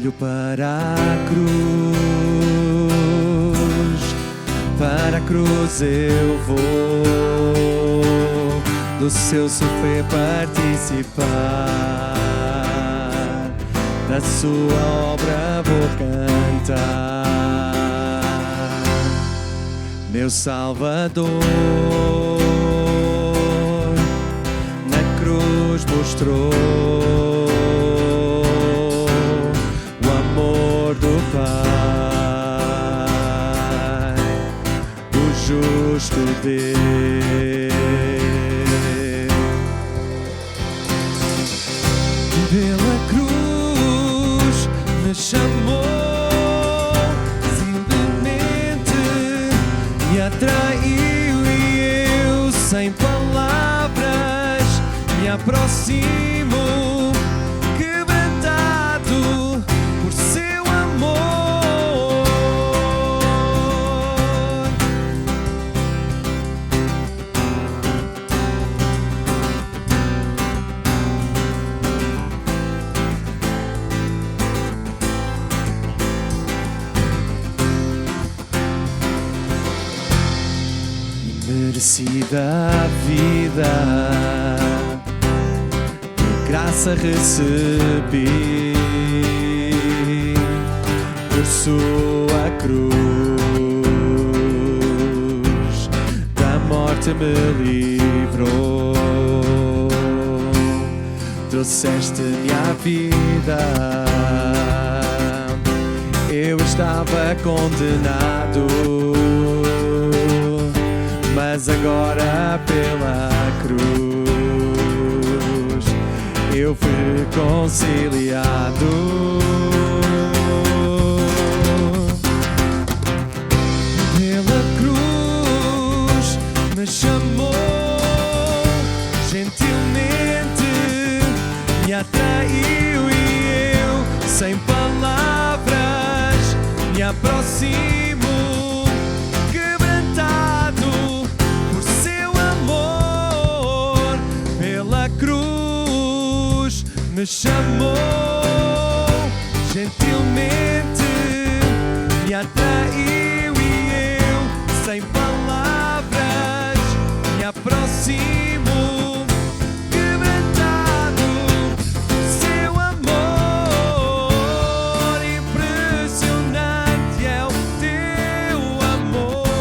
Olho para a cruz eu vou, do seu sofrer participar, da sua obra vou cantar. Meu Salvador na cruz mostrou o amor do Pai, o justo Deus. Pela cruz me chamou, simplesmente me atraiu e eu sem palavras me aproximo, quebrantado por seu amor. Merecida vida, graça recebi, por sua cruz da morte me livrou. Trouxeste-me à vida, eu estava condenado, mas agora pela cruz eu fui reconciliado. Pela cruz me chamou, gentilmente me atraiu e eu sem palavras me aproximo, me chamou, gentilmente me atraiu e eu sem palavras me aproximo, quebrantado por seu amor. Impressionante é o teu amor.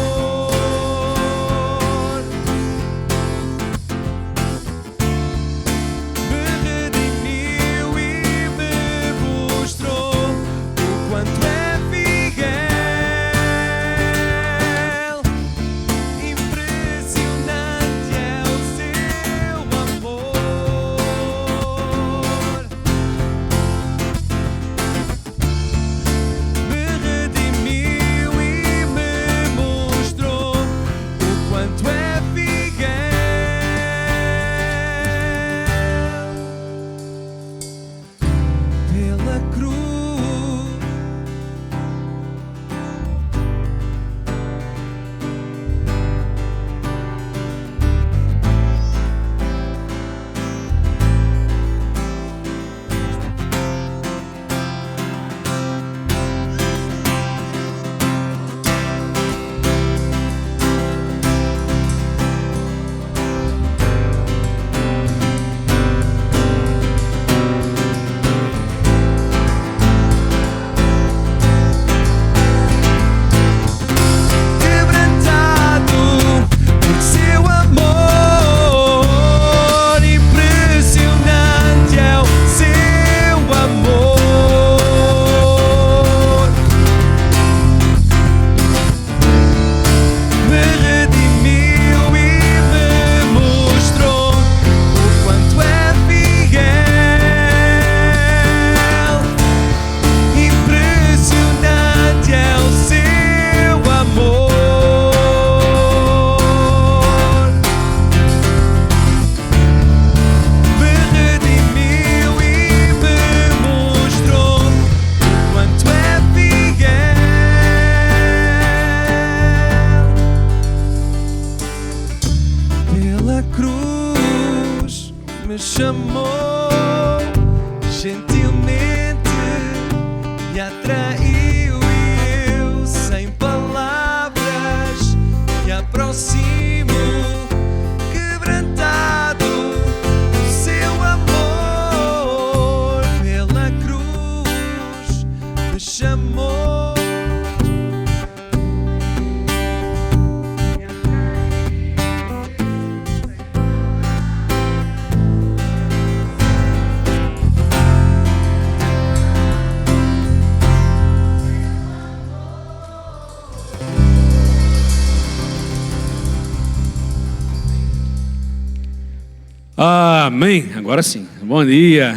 Amém. Agora sim. Bom dia.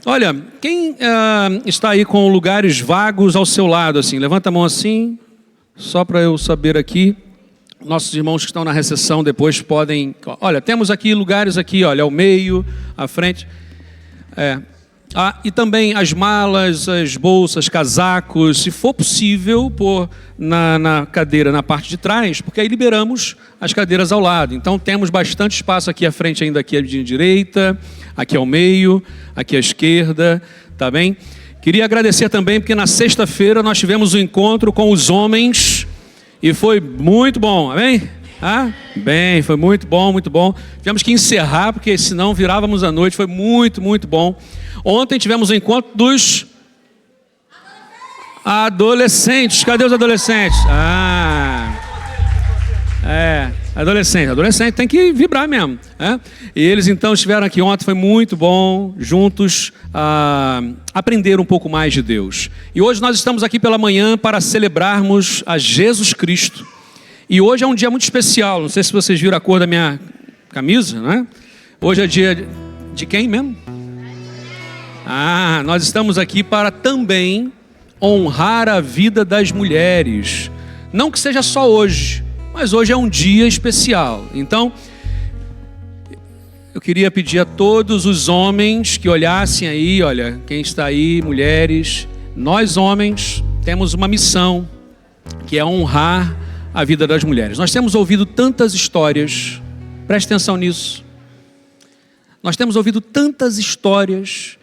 Olha, quem está aí com lugares vagos ao seu lado, assim, levanta a mão assim, só para eu saber aqui. Nossos irmãos que estão na recepção depois podem... Olha, temos aqui lugares aqui, olha, ao meio, à frente. E também as malas, as bolsas, casacos, se for possível, pôr na cadeira na parte de trás, porque aí liberamos as cadeiras ao lado. Então temos bastante espaço aqui à frente ainda, aqui à direita, aqui ao meio, aqui à esquerda, tá bem? Queria agradecer também, porque na sexta-feira nós tivemos um encontro com os homens e foi muito bom, amém? Bem, foi muito bom, muito bom. Tivemos que encerrar, porque senão virávamos à noite, foi muito, muito bom. Ontem tivemos o encontro dos adolescentes. Cadê os adolescentes? Adolescente tem que vibrar mesmo. E eles então estiveram aqui ontem, foi muito bom, juntos, aprender um pouco mais de Deus. E hoje nós estamos aqui pela manhã para celebrarmos a Jesus Cristo. E hoje é um dia muito especial, não sei se vocês viram a cor da minha camisa, né? Hoje é dia de quem mesmo? Nós estamos aqui para também honrar a vida das mulheres. Não que seja só hoje, mas hoje é um dia especial. Então, eu queria pedir a todos os homens que olhassem aí, olha, quem está aí, mulheres, nós homens temos uma missão, que é honrar a vida das mulheres. Nós temos ouvido tantas histórias, preste atenção nisso. Nós temos ouvido tantas histórias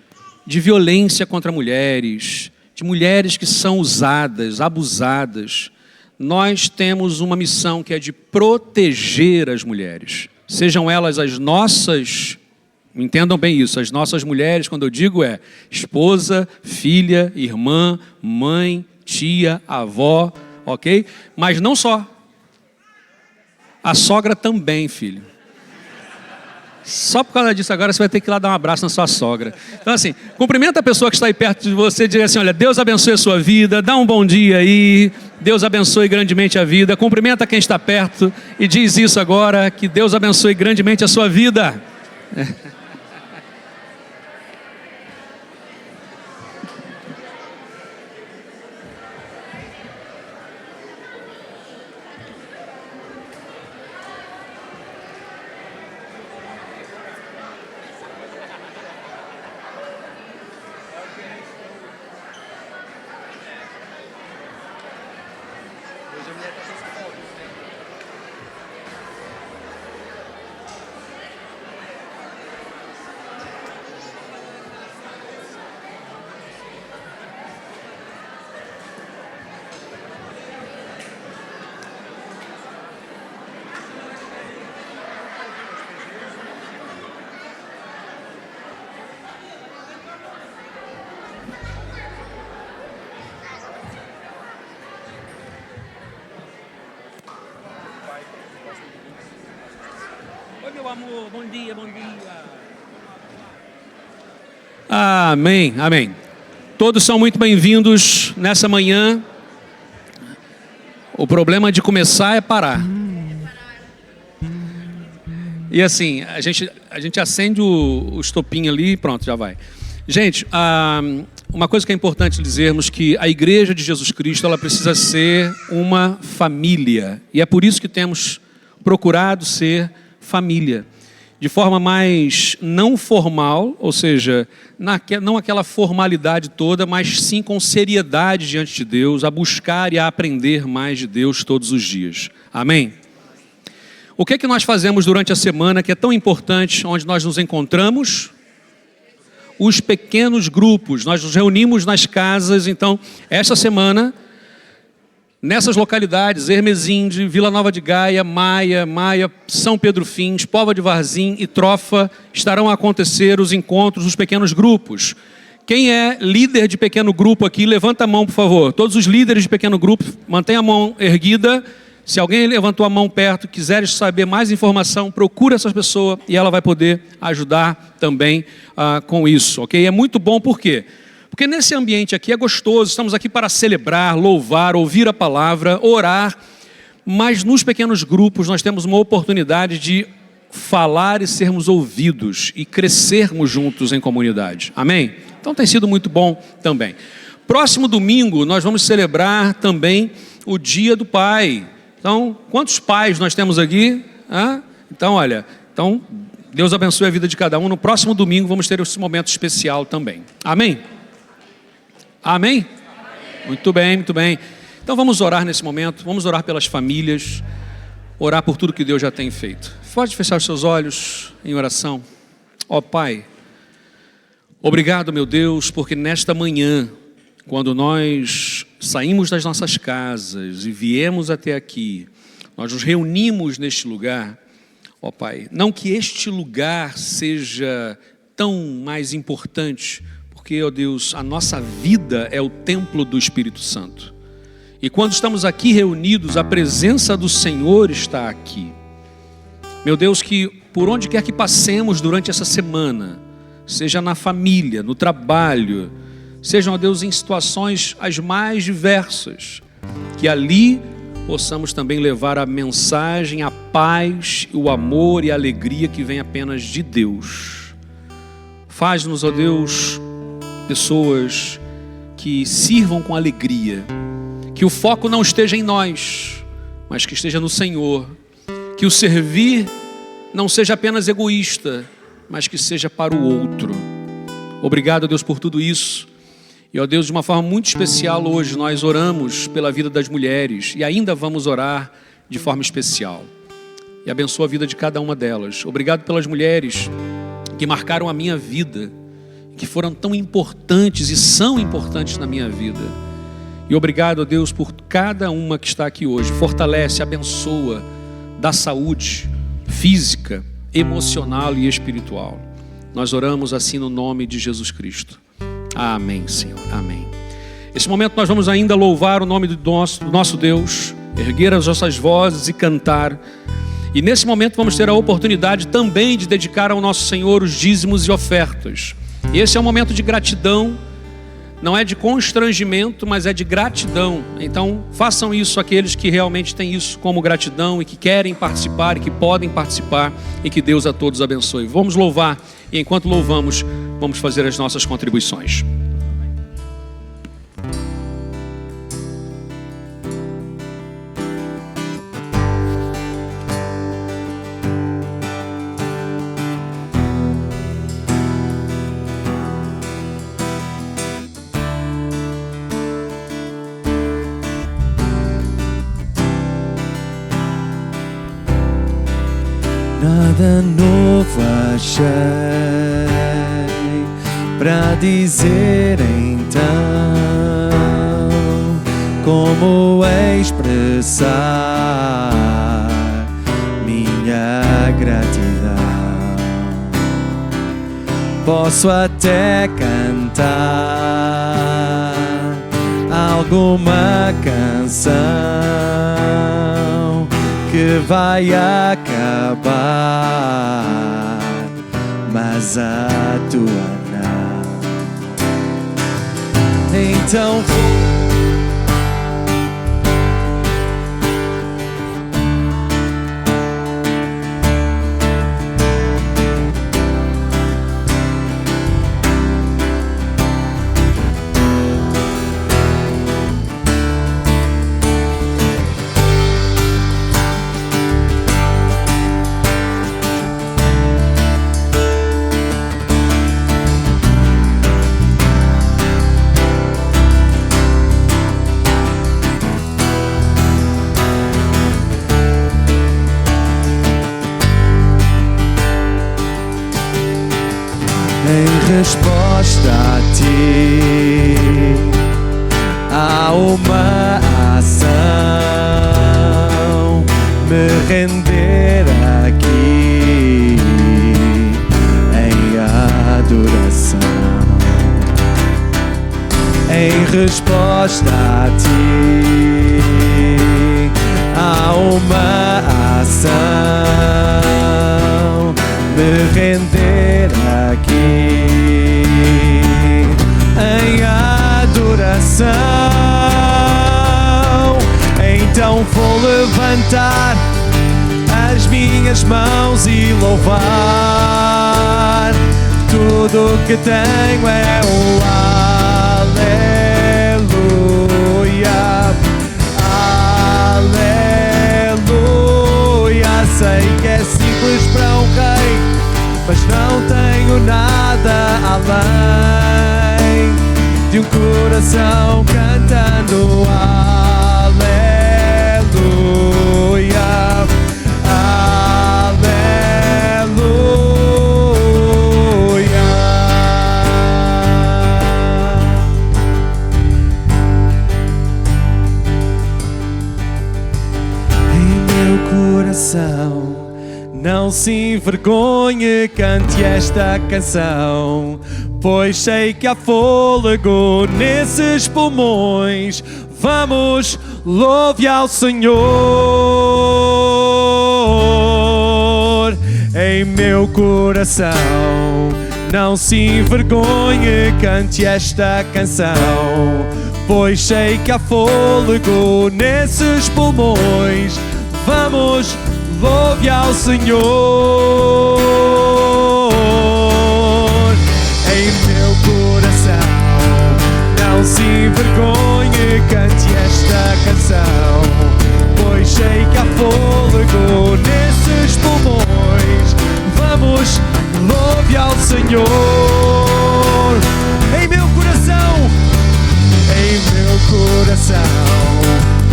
de violência contra mulheres, de mulheres que são usadas, abusadas. Nós temos uma missão que é de proteger as mulheres. Sejam elas as nossas, entendam bem isso, as nossas mulheres, quando eu digo esposa, filha, irmã, mãe, tia, avó, ok? Mas não só. A sogra também, filho. Só por causa disso agora você vai ter que ir lá dar um abraço na sua sogra. Então assim, cumprimenta a pessoa que está aí perto de você e diga assim, olha, Deus abençoe a sua vida, dá um bom dia aí, Deus abençoe grandemente a vida. Cumprimenta quem está perto e diz isso agora, que Deus abençoe grandemente a sua vida. Oi, meu amor, bom dia, bom dia. Amém, amém. Todos são muito bem-vindos nessa manhã. O problema de começar é parar. E assim, a gente acende o estopinho ali e pronto, já vai. Gente, uma coisa que é importante dizermos, que a Igreja de Jesus Cristo, ela precisa ser uma família. E é por isso que temos procurado ser família. De forma mais não formal, ou seja, não aquela formalidade toda, mas sim com seriedade diante de Deus, a buscar e a aprender mais de Deus todos os dias. Amém? O que é que nós fazemos durante a semana que é tão importante, onde nós nos encontramos? Os pequenos grupos. Nós nos reunimos nas casas. Então, esta semana, nessas localidades, Hermesinde, Vila Nova de Gaia, Maia, São Pedro Fins, Póvoa de Varzim e Trofa, estarão a acontecer os encontros dos pequenos grupos. Quem é líder de pequeno grupo aqui, levanta a mão, por favor. Todos os líderes de pequeno grupo, mantenha a mão erguida. Se alguém levantou a mão perto, quiser saber mais informação, procura essa pessoa e ela vai poder ajudar também com isso, ok? É muito bom, por quê? Porque nesse ambiente aqui é gostoso, estamos aqui para celebrar, louvar, ouvir a palavra, orar, mas nos pequenos grupos nós temos uma oportunidade de falar e sermos ouvidos e crescermos juntos em comunidade. Amém? Então tem sido muito bom também. Próximo domingo nós vamos celebrar também o Dia do Pai. Então, quantos pais nós temos aqui? Então, olha, Deus abençoe a vida de cada um. No próximo domingo vamos ter esse momento especial também. Amém? Amém? Muito bem, muito bem. Então vamos orar nesse momento, vamos orar pelas famílias, orar por tudo que Deus já tem feito. Pode fechar os seus olhos em oração. Ó Pai, obrigado, meu Deus, porque nesta manhã, quando nós saímos das nossas casas e viemos até aqui, nós nos reunimos neste lugar, ó Pai, não que este lugar seja tão mais importante, porque, ó Deus, a nossa vida é o templo do Espírito Santo. E quando estamos aqui reunidos, a presença do Senhor está aqui. Meu Deus, que por onde quer que passemos durante essa semana, seja na família, no trabalho, sejam, ó Deus, em situações as mais diversas, que ali possamos também levar a mensagem, a paz, o amor e a alegria que vem apenas de Deus. Faz-nos, ó Deus, pessoas que sirvam com alegria, que o foco não esteja em nós, mas que esteja no Senhor, que o servir não seja apenas egoísta, mas que seja para o outro. Obrigado, Deus, por tudo isso. E, ó Deus, de uma forma muito especial hoje nós oramos pela vida das mulheres e ainda vamos orar de forma especial. E abençoa a vida de cada uma delas. Obrigado pelas mulheres que marcaram a minha vida, que foram tão importantes e são importantes na minha vida. E obrigado, ó Deus, por cada uma que está aqui hoje. Fortalece, abençoa, dá saúde física, emocional e espiritual. Nós oramos assim no nome de Jesus Cristo. Amém, Senhor. Amém. Nesse momento nós vamos ainda louvar o nome do nosso Deus, erguer as nossas vozes e cantar. E nesse momento vamos ter a oportunidade também de dedicar ao nosso Senhor os dízimos e ofertas. E esse é um momento de gratidão. Não é de constrangimento, mas é de gratidão. Então façam isso aqueles que realmente têm isso como gratidão e que querem participar e que podem participar, e que Deus a todos abençoe. Vamos louvar, e enquanto louvamos, vamos fazer as nossas contribuições. Nada novo achei pra dizer então, como expressar minha gratidão. Posso até cantar alguma canção que vai acabar, mas a tua não. Então resposta a ti, há uma ação, me render aqui em adoração. Em resposta a ti, há uma ação, me render aqui em adoração. Então vou levantar as minhas minhas mãos e louvar. Tudo que tenho é o aleluia, aleluia. Sei que é simples para um rei, mas não tenho nada além de um coração cantando aleluia, aleluia. Em meu coração não se envergonhe, cante esta canção, pois sei que há fôlego nesses pulmões. Vamos, louve ao Senhor. Em meu coração não se envergonhe, cante esta canção, pois sei que há fôlego nesses pulmões. Vamos, louve ao Senhor. Em meu coração não se envergonhe, cante esta canção, pois sei que há fôlego nesses pulmões. Vamos, louve ao Senhor. Em meu coração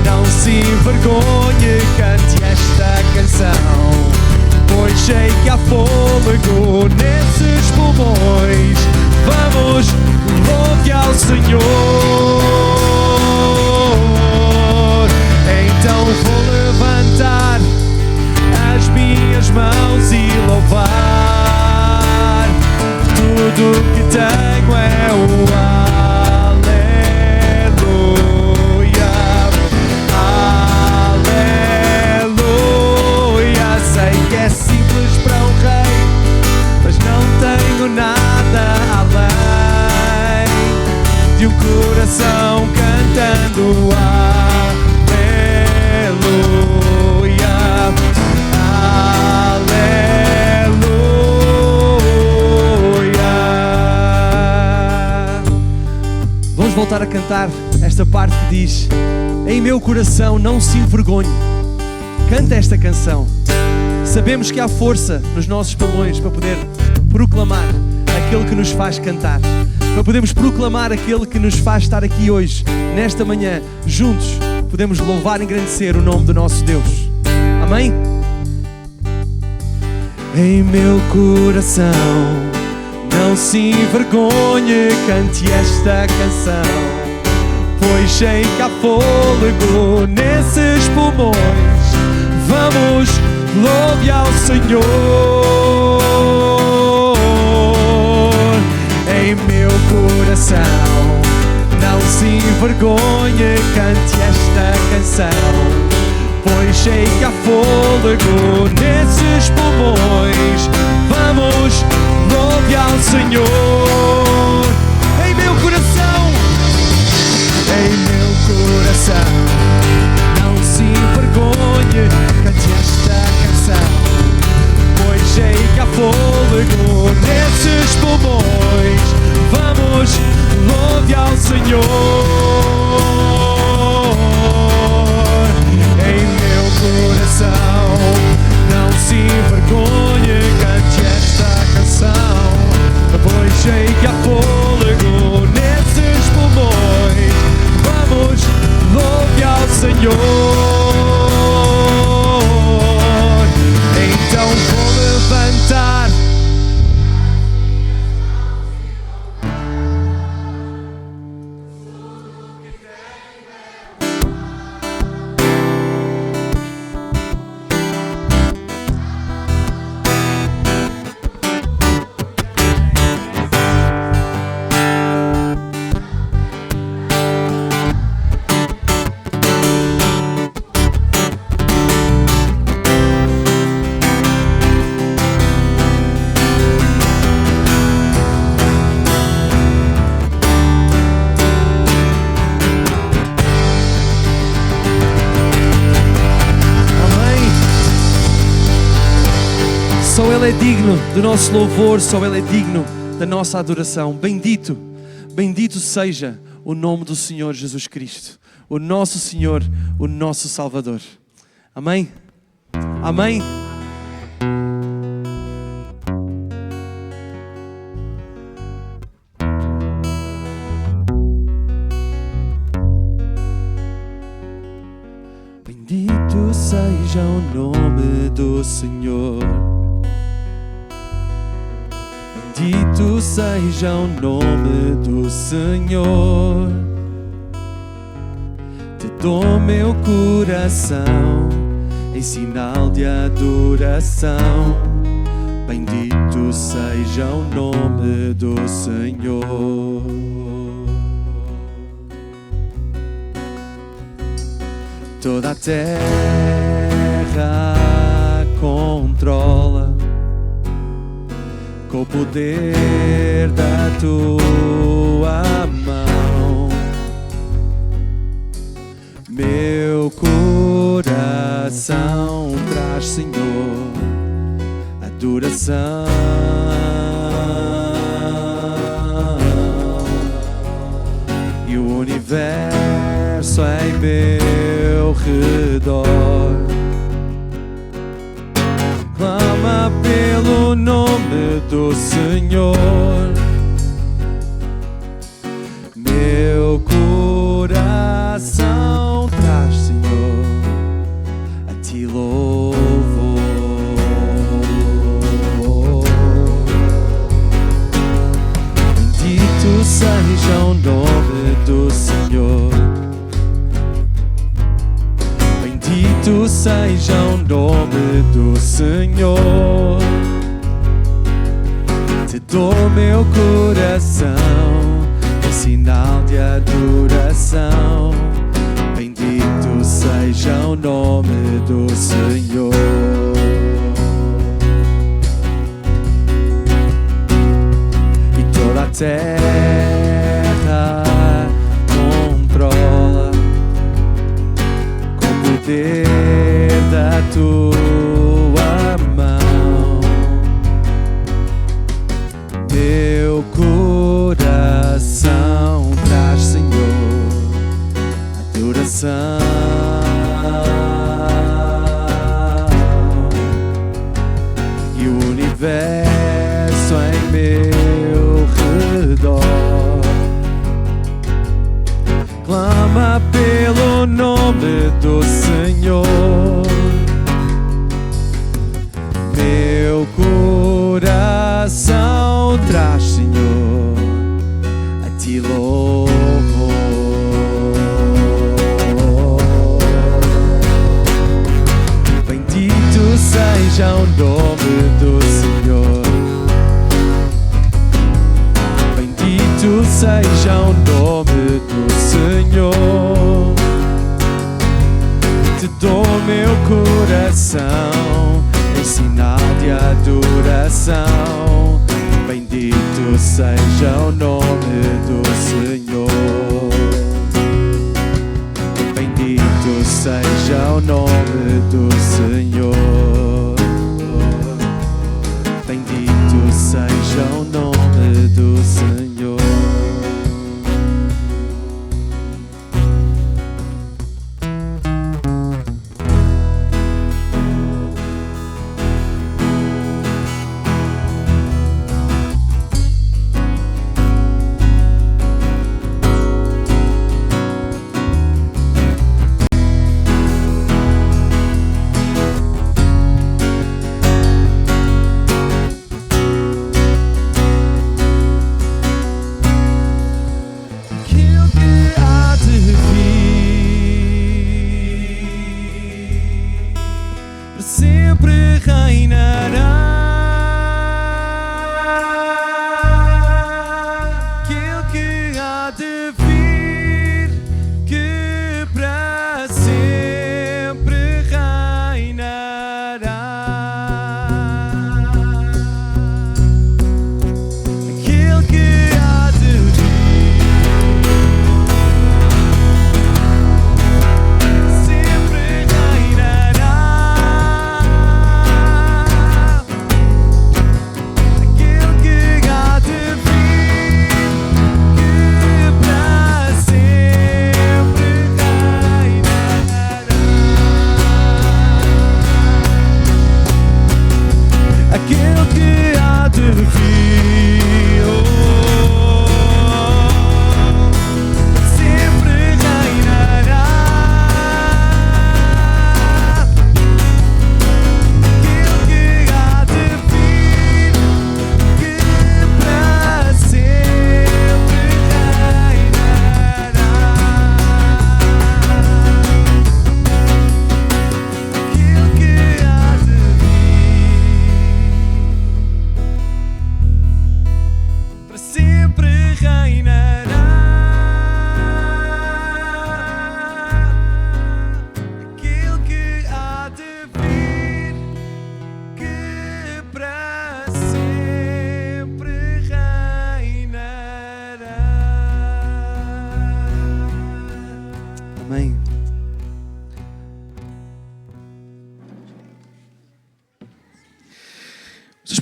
não se envergonhe, cante esta canção, pois sei que há fôlego nesses pulmões. Vamos, louve ao Senhor. Então vou levantar as minhas mãos e louvar. Tudo que tenho é o aleluia, aleluia. Sei que é simples para um rei, mas não tenho nada além de um coração cantando aleluia, aleluia. Vamos voltar a cantar esta parte que diz: em meu coração não se envergonhe. Canta esta canção. Sabemos que há força nos nossos pulmões para poder proclamar aquele que nos faz cantar, para podermos proclamar aquele que nos faz estar aqui hoje, nesta manhã, juntos, podemos louvar e engrandecer o nome do nosso Deus. Amém? Em meu coração não se envergonhe, cante esta canção, pois sei que há fôlego nesses pulmões. Vamos, louve ao Senhor. Em meu coração não se envergonhe, cante esta canção, pois sei que há fôlego nesses pulmões. Vamos, louve ao Senhor. Em meu coração não se envergonhe, cante esta canção, pois sei que há fôlego nesses pulmões. Vamos, louve ao Senhor. Em meu coração não se envergonhe, cante esta canção, pois sei que há fôlego Ele é digno do nosso louvor, só Ele é digno da nossa adoração. Bendito, bendito seja o nome do Senhor Jesus Cristo, o nosso Senhor, o nosso Salvador. Amém? Amém? Bendito seja o nome do Senhor. Bendito seja o nome do Senhor. Te dou meu coração em sinal de adoração. Bendito seja o nome do Senhor. Toda a terra controla com o poder da tua mão. Meu coração traz, Senhor, adoração. E o universo em meu redor clama pelo nome do Senhor. Meu coração traz, Senhor, a ti louvor. Bendito seja o nome do Senhor. Bendito seja o nome do Senhor. Te dou meu coração em sinal de adoração. Bendito seja o nome do Senhor. E toda a terra controla com o poder da tua mão. Meu coração traz, Senhor, adoração. E o universo em meu redor clama pelo nome do Senhor. Meu coração traz, Senhor, a ti louvor. Bendito seja o nome do Senhor. Bendito seja o nome do Senhor. Te dou meu coração em sinal de adoração. Bendito seja o nome do Senhor. Bendito seja o nome do Senhor. Bendito seja o nome do Senhor.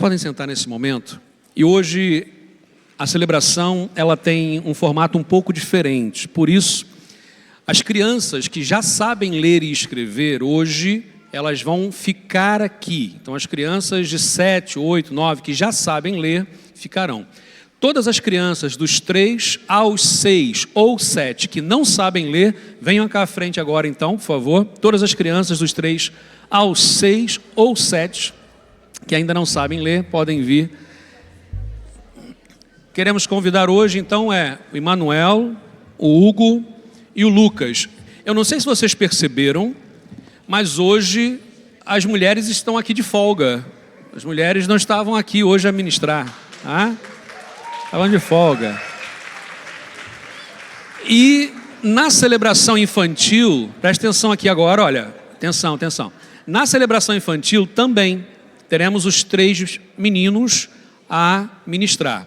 podem sentar nesse momento. E hoje a celebração ela tem um formato um pouco diferente. Por isso, as crianças que já sabem ler e escrever, hoje elas vão ficar aqui. Então as crianças de 7, 8, 9 que já sabem ler, ficarão. Todas as crianças dos 3 aos 6 ou 7 que não sabem ler, venham cá à frente agora então, por favor. Todas as crianças dos 3 aos 6 ou 7 que ainda não sabem ler, podem vir. Queremos convidar hoje então o Emanuel, o Hugo e o Lucas. Eu não sei se vocês perceberam, mas hoje as mulheres estão aqui de folga. As mulheres não estavam aqui hoje a ministrar. Tá? Estavam de folga. E na celebração infantil, presta atenção aqui agora, olha, atenção, atenção. Na celebração infantil também teremos os 3 meninos a ministrar.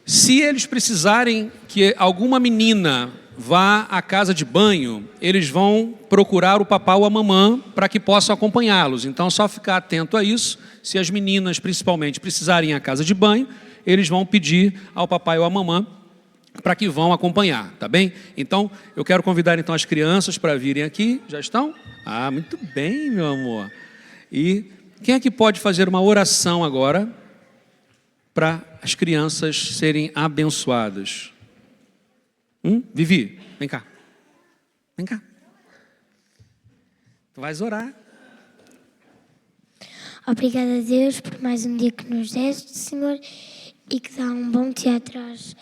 Se eles precisarem que alguma menina vá à casa de banho, eles vão procurar o papai ou a mamã para que possam acompanhá-los. Então, só ficar atento a isso. Se as meninas, principalmente, precisarem ir à casa de banho, eles vão pedir ao papai ou à mamã para que vão acompanhar, tá bem? Então, eu quero convidar então as crianças para virem aqui. Já estão? Ah, muito bem, meu amor. E quem é que pode fazer uma oração agora para as crianças serem abençoadas? Vivi, vem cá. Vem cá. Tu vais orar. Obrigada a Deus por mais um dia que nos deste, Senhor, e que dá um bom teatro às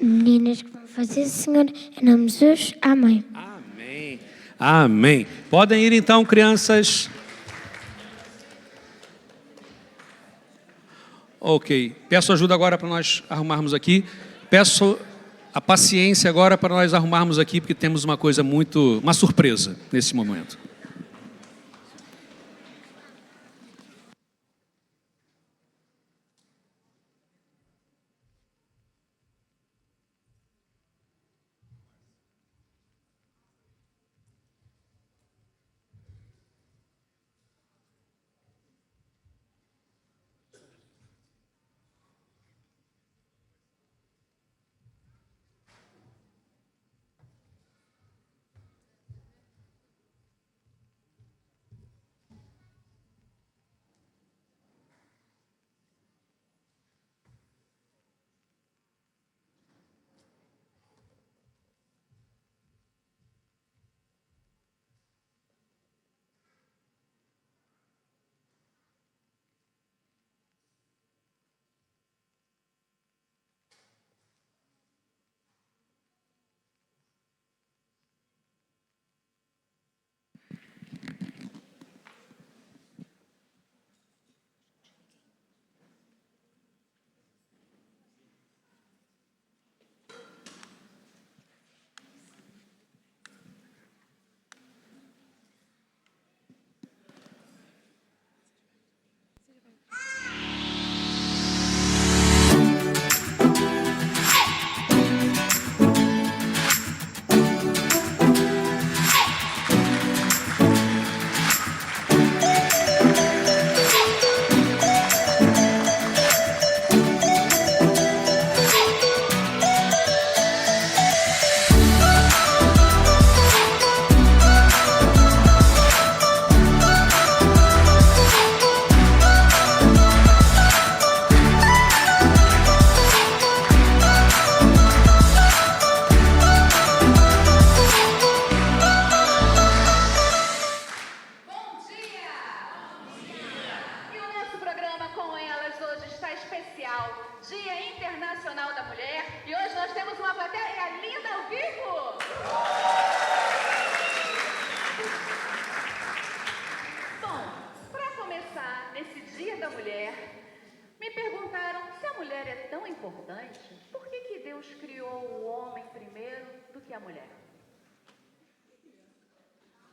meninas que vão fazer, Senhor. Em nome de Jesus, amém. Amém. Amém. Podem ir então, crianças. Ok. Peço ajuda agora para nós arrumarmos aqui. Peço a paciência agora para nós arrumarmos aqui, porque temos uma surpresa nesse momento.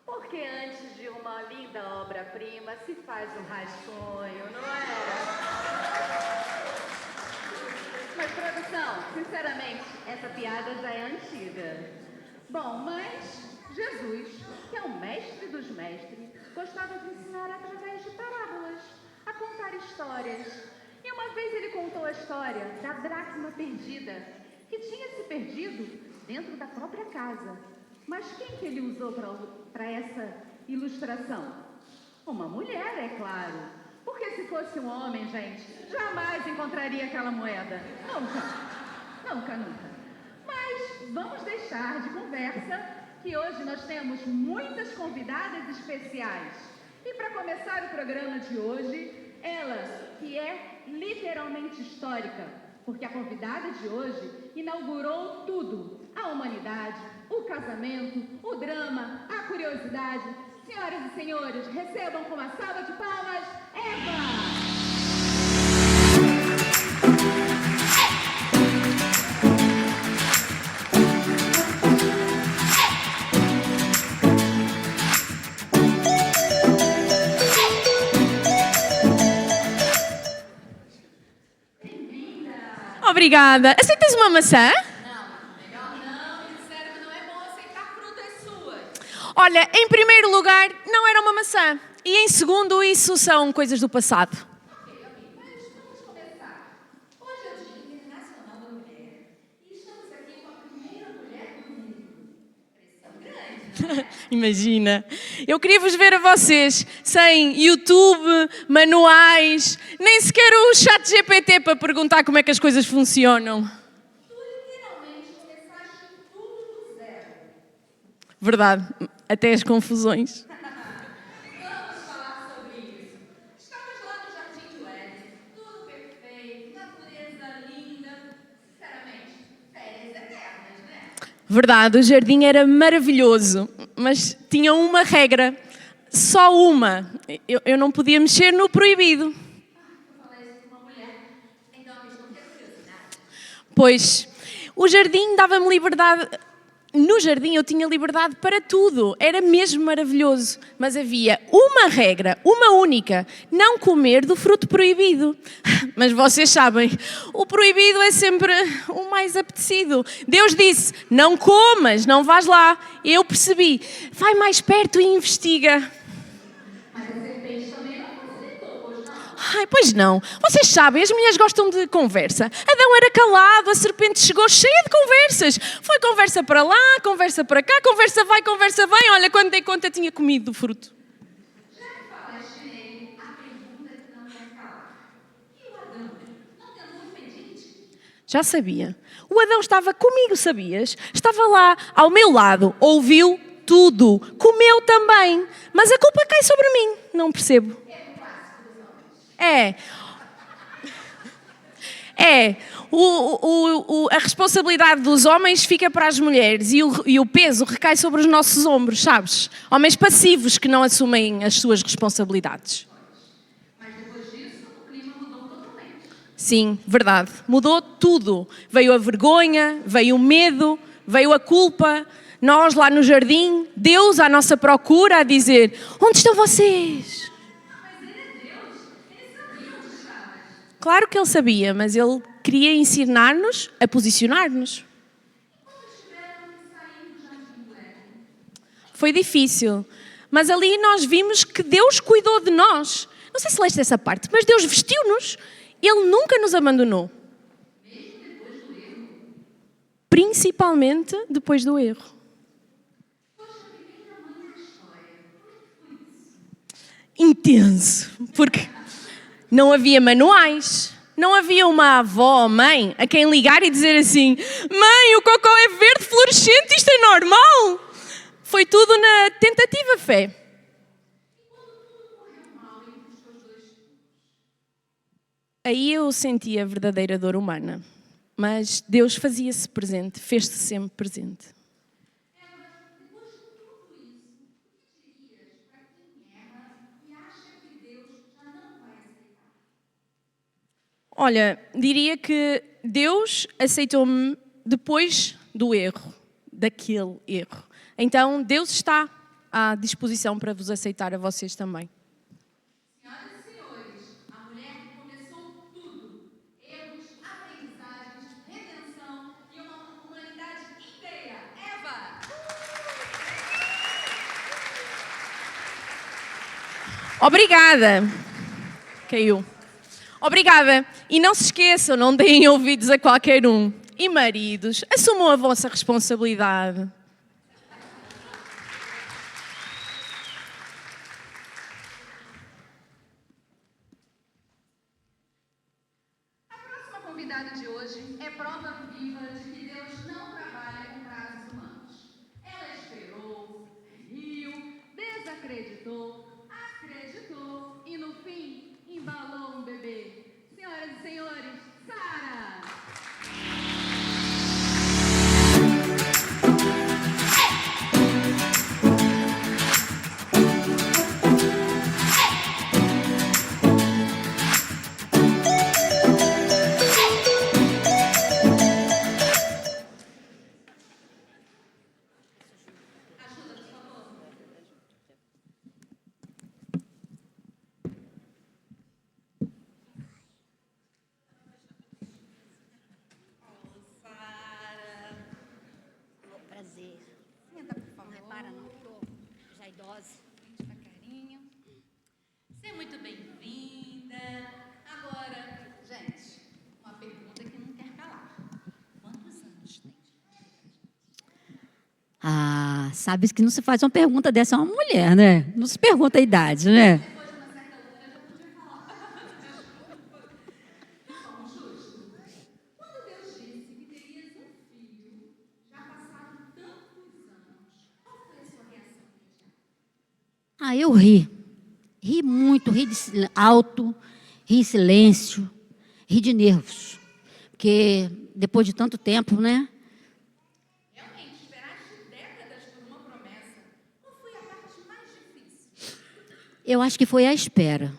Porque antes de uma linda obra-prima se faz um rascunho, não é? Mas, produção, sinceramente, essa piada já é antiga. Bom, mas Jesus, que é o mestre dos mestres, gostava de ensinar através de parábolas. contar histórias. E uma vez ele contou a história da dracma perdida, que tinha se perdido dentro da própria casa. Mas quem que ele usou para essa ilustração? Uma mulher, é claro. Porque se fosse um homem, gente, jamais encontraria aquela moeda. Nunca. Nunca, nunca. Mas vamos deixar de conversa, que hoje nós temos muitas convidadas especiais. E para começar o programa de hoje, ela que é literalmente histórica, porque a convidada de hoje inaugurou tudo: a humanidade, o casamento, o drama, a curiosidade. Senhoras e senhores, recebam com uma salva de palmas, Eva! Obrigada. Aceitas uma maçã? Não, melhor não. Disseram que não é bom aceitar frutas suas. Olha, em primeiro lugar, não era uma maçã. E em segundo, isso são coisas do passado. Ok, mas vamos começar. Hoje é o Dia Internacional da Mulher. E estamos aqui com a primeira mulher do mundo. Pressão grande, não é? Imagina. Eu queria vos ver a vocês sem YouTube, manuais, nem sequer o chat GPT para perguntar como é que as coisas funcionam. Tu literalmente começaste tudo do zero. Verdade. Até as confusões. Vamos falar sobre isso. Estamos lá no Jardim do Éden, tudo perfeito, natureza linda. Sinceramente, férias eternas, né? Verdade, o jardim era maravilhoso, mas tinha uma regra. Só uma. Eu não podia mexer no proibido. Tu falas isso com uma mulher, então a questão que é curiosidade. Pois, o jardim dava-me liberdade. No jardim eu tinha liberdade para tudo. Era mesmo maravilhoso. Mas havia uma regra, uma única: não comer do fruto proibido. Mas vocês sabem, o proibido é sempre o mais apetecido. Deus disse: não comas, não vás lá. Eu percebi: vai mais perto e investiga. Mas a serpente também não facilitou, pois não? Ai, pois não. Vocês sabem, as mulheres gostam de conversa. Adão era calado, a serpente chegou cheia de conversas. Foi conversa para lá, conversa para cá, conversa vai, conversa vem. Olha, quando dei conta tinha comido do fruto. Já que falaste nele, a pergunta que não quer calar. E o Adão? Não tentou impedir-te? Já sabia. O Adão estava comigo, sabias? Estava lá, ao meu lado, ouviu tudo, comeu também. Mas a culpa cai sobre mim. Não percebo. A responsabilidade dos homens fica para as mulheres e o peso recai sobre os nossos ombros, sabes? Homens passivos que não assumem as suas responsabilidades. Mas depois disso, o clima mudou totalmente. Sim, verdade. Mudou tudo. Veio a vergonha, veio o medo, veio a culpa. Nós lá no jardim, Deus à nossa procura a dizer: onde estão vocês? Mas ele é Deus, ele sabia onde estavas. Claro que ele sabia, mas ele queria ensinar-nos a posicionar-nos. Quando tiveram que sair do Jardim do Éden? Foi difícil, mas ali nós vimos que Deus cuidou de nós. Não sei se leste essa parte, mas Deus vestiu-nos. Ele nunca nos abandonou. Mesmo depois do erro? Principalmente depois do erro. Poxa, primeira mãe da história. Como é que foi isso? Intenso, porque não havia manuais, não havia uma avó ou mãe a quem ligar e dizer assim: mãe, o cocó é verde fluorescente, isto é normal. Foi tudo na tentativa fé. E quando tudo correu mal entre os teus dois filhos? Aí eu senti a verdadeira dor humana, mas Deus fazia-se presente, fez-se sempre presente. Depois de tudo isso, o que dirias para quem erra e acha que Deus já não vai aceitar? Olha, diria que Deus aceitou-me depois do erro, daquele erro. Então Deus está à disposição para vos aceitar a vocês também. Senhoras e senhores, a mulher que começou tudo: erros, aprendizagens, redenção e uma humanidade inteira. Eva! Obrigada. Caiu. Obrigada. E não se esqueçam, não deem ouvidos a qualquer um. E maridos, assumam a vossa responsabilidade. A próxima convidada de hoje é prova viva de que Deus não trabalha com prazos humanos. Ela esperou, riu, desacreditou, acreditou e, no fim, embalou um bebê. Senhoras e senhores, Sara! Prazer. Senta, por favor. Não repara, não. Tô já idosa. Devagarinho. Seja muito bem-vinda. Agora, gente, uma pergunta que não quer calar. Quantos anos tem? Ah, sabe que não se faz uma pergunta dessa a uma mulher, né? Não se pergunta a idade, né? Depois de uma certa altura, já podia falar. Bom, justo. Quando Deus disse que terias um filho, já passaram tantos anos, qual foi a sua reação imediata? Ah, eu ri. Ri muito, ri alto, ri em silêncio, ri de nervos. Porque depois de tanto tempo, né? Realmente, esperaste décadas por uma promessa. Qual foi a parte mais difícil? Eu acho que foi a espera.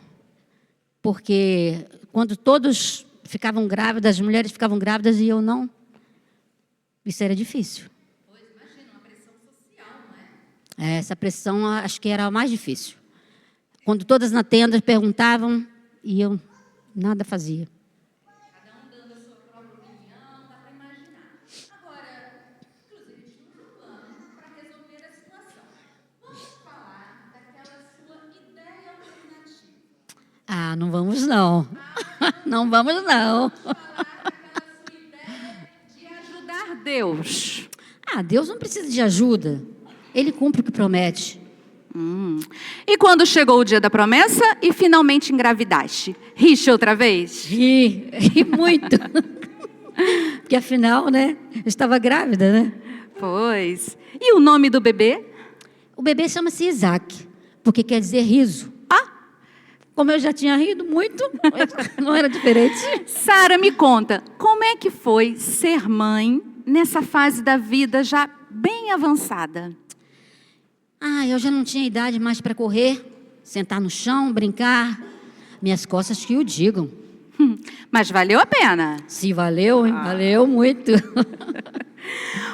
Porque quando todos ficavam grávidas, as mulheres ficavam grávidas e eu não, isso era difícil. Pois, imagina, uma pressão social, não é? Essa pressão acho que era a mais difícil. Quando todas na tenda perguntavam e eu nada fazia. Cada um dando a sua própria opinião, dá para imaginar. Agora, inclusive, tínhamos um plano para resolver a situação. Vamos falar daquela sua ideia alternativa. Ah, não vamos não. Não vamos não. Falar daquela sua ideia de ajudar Deus. Ah, Deus não precisa de ajuda. Ele cumpre o que promete. E quando chegou o dia da promessa e finalmente engravidaste? Riste outra vez? Ri muito. Porque afinal, né, eu estava grávida, né? Pois. E o nome do bebê? O bebê chama-se Isaac, porque quer dizer riso. Ah, Como eu já tinha rido muito, não era diferente. Sara, me conta, como é que foi ser mãe nessa fase da vida já bem avançada? Ah, eu já não tinha idade mais para correr, sentar no chão, brincar. Minhas costas que o digam. Mas valeu a pena. Se valeu, hein? Valeu muito.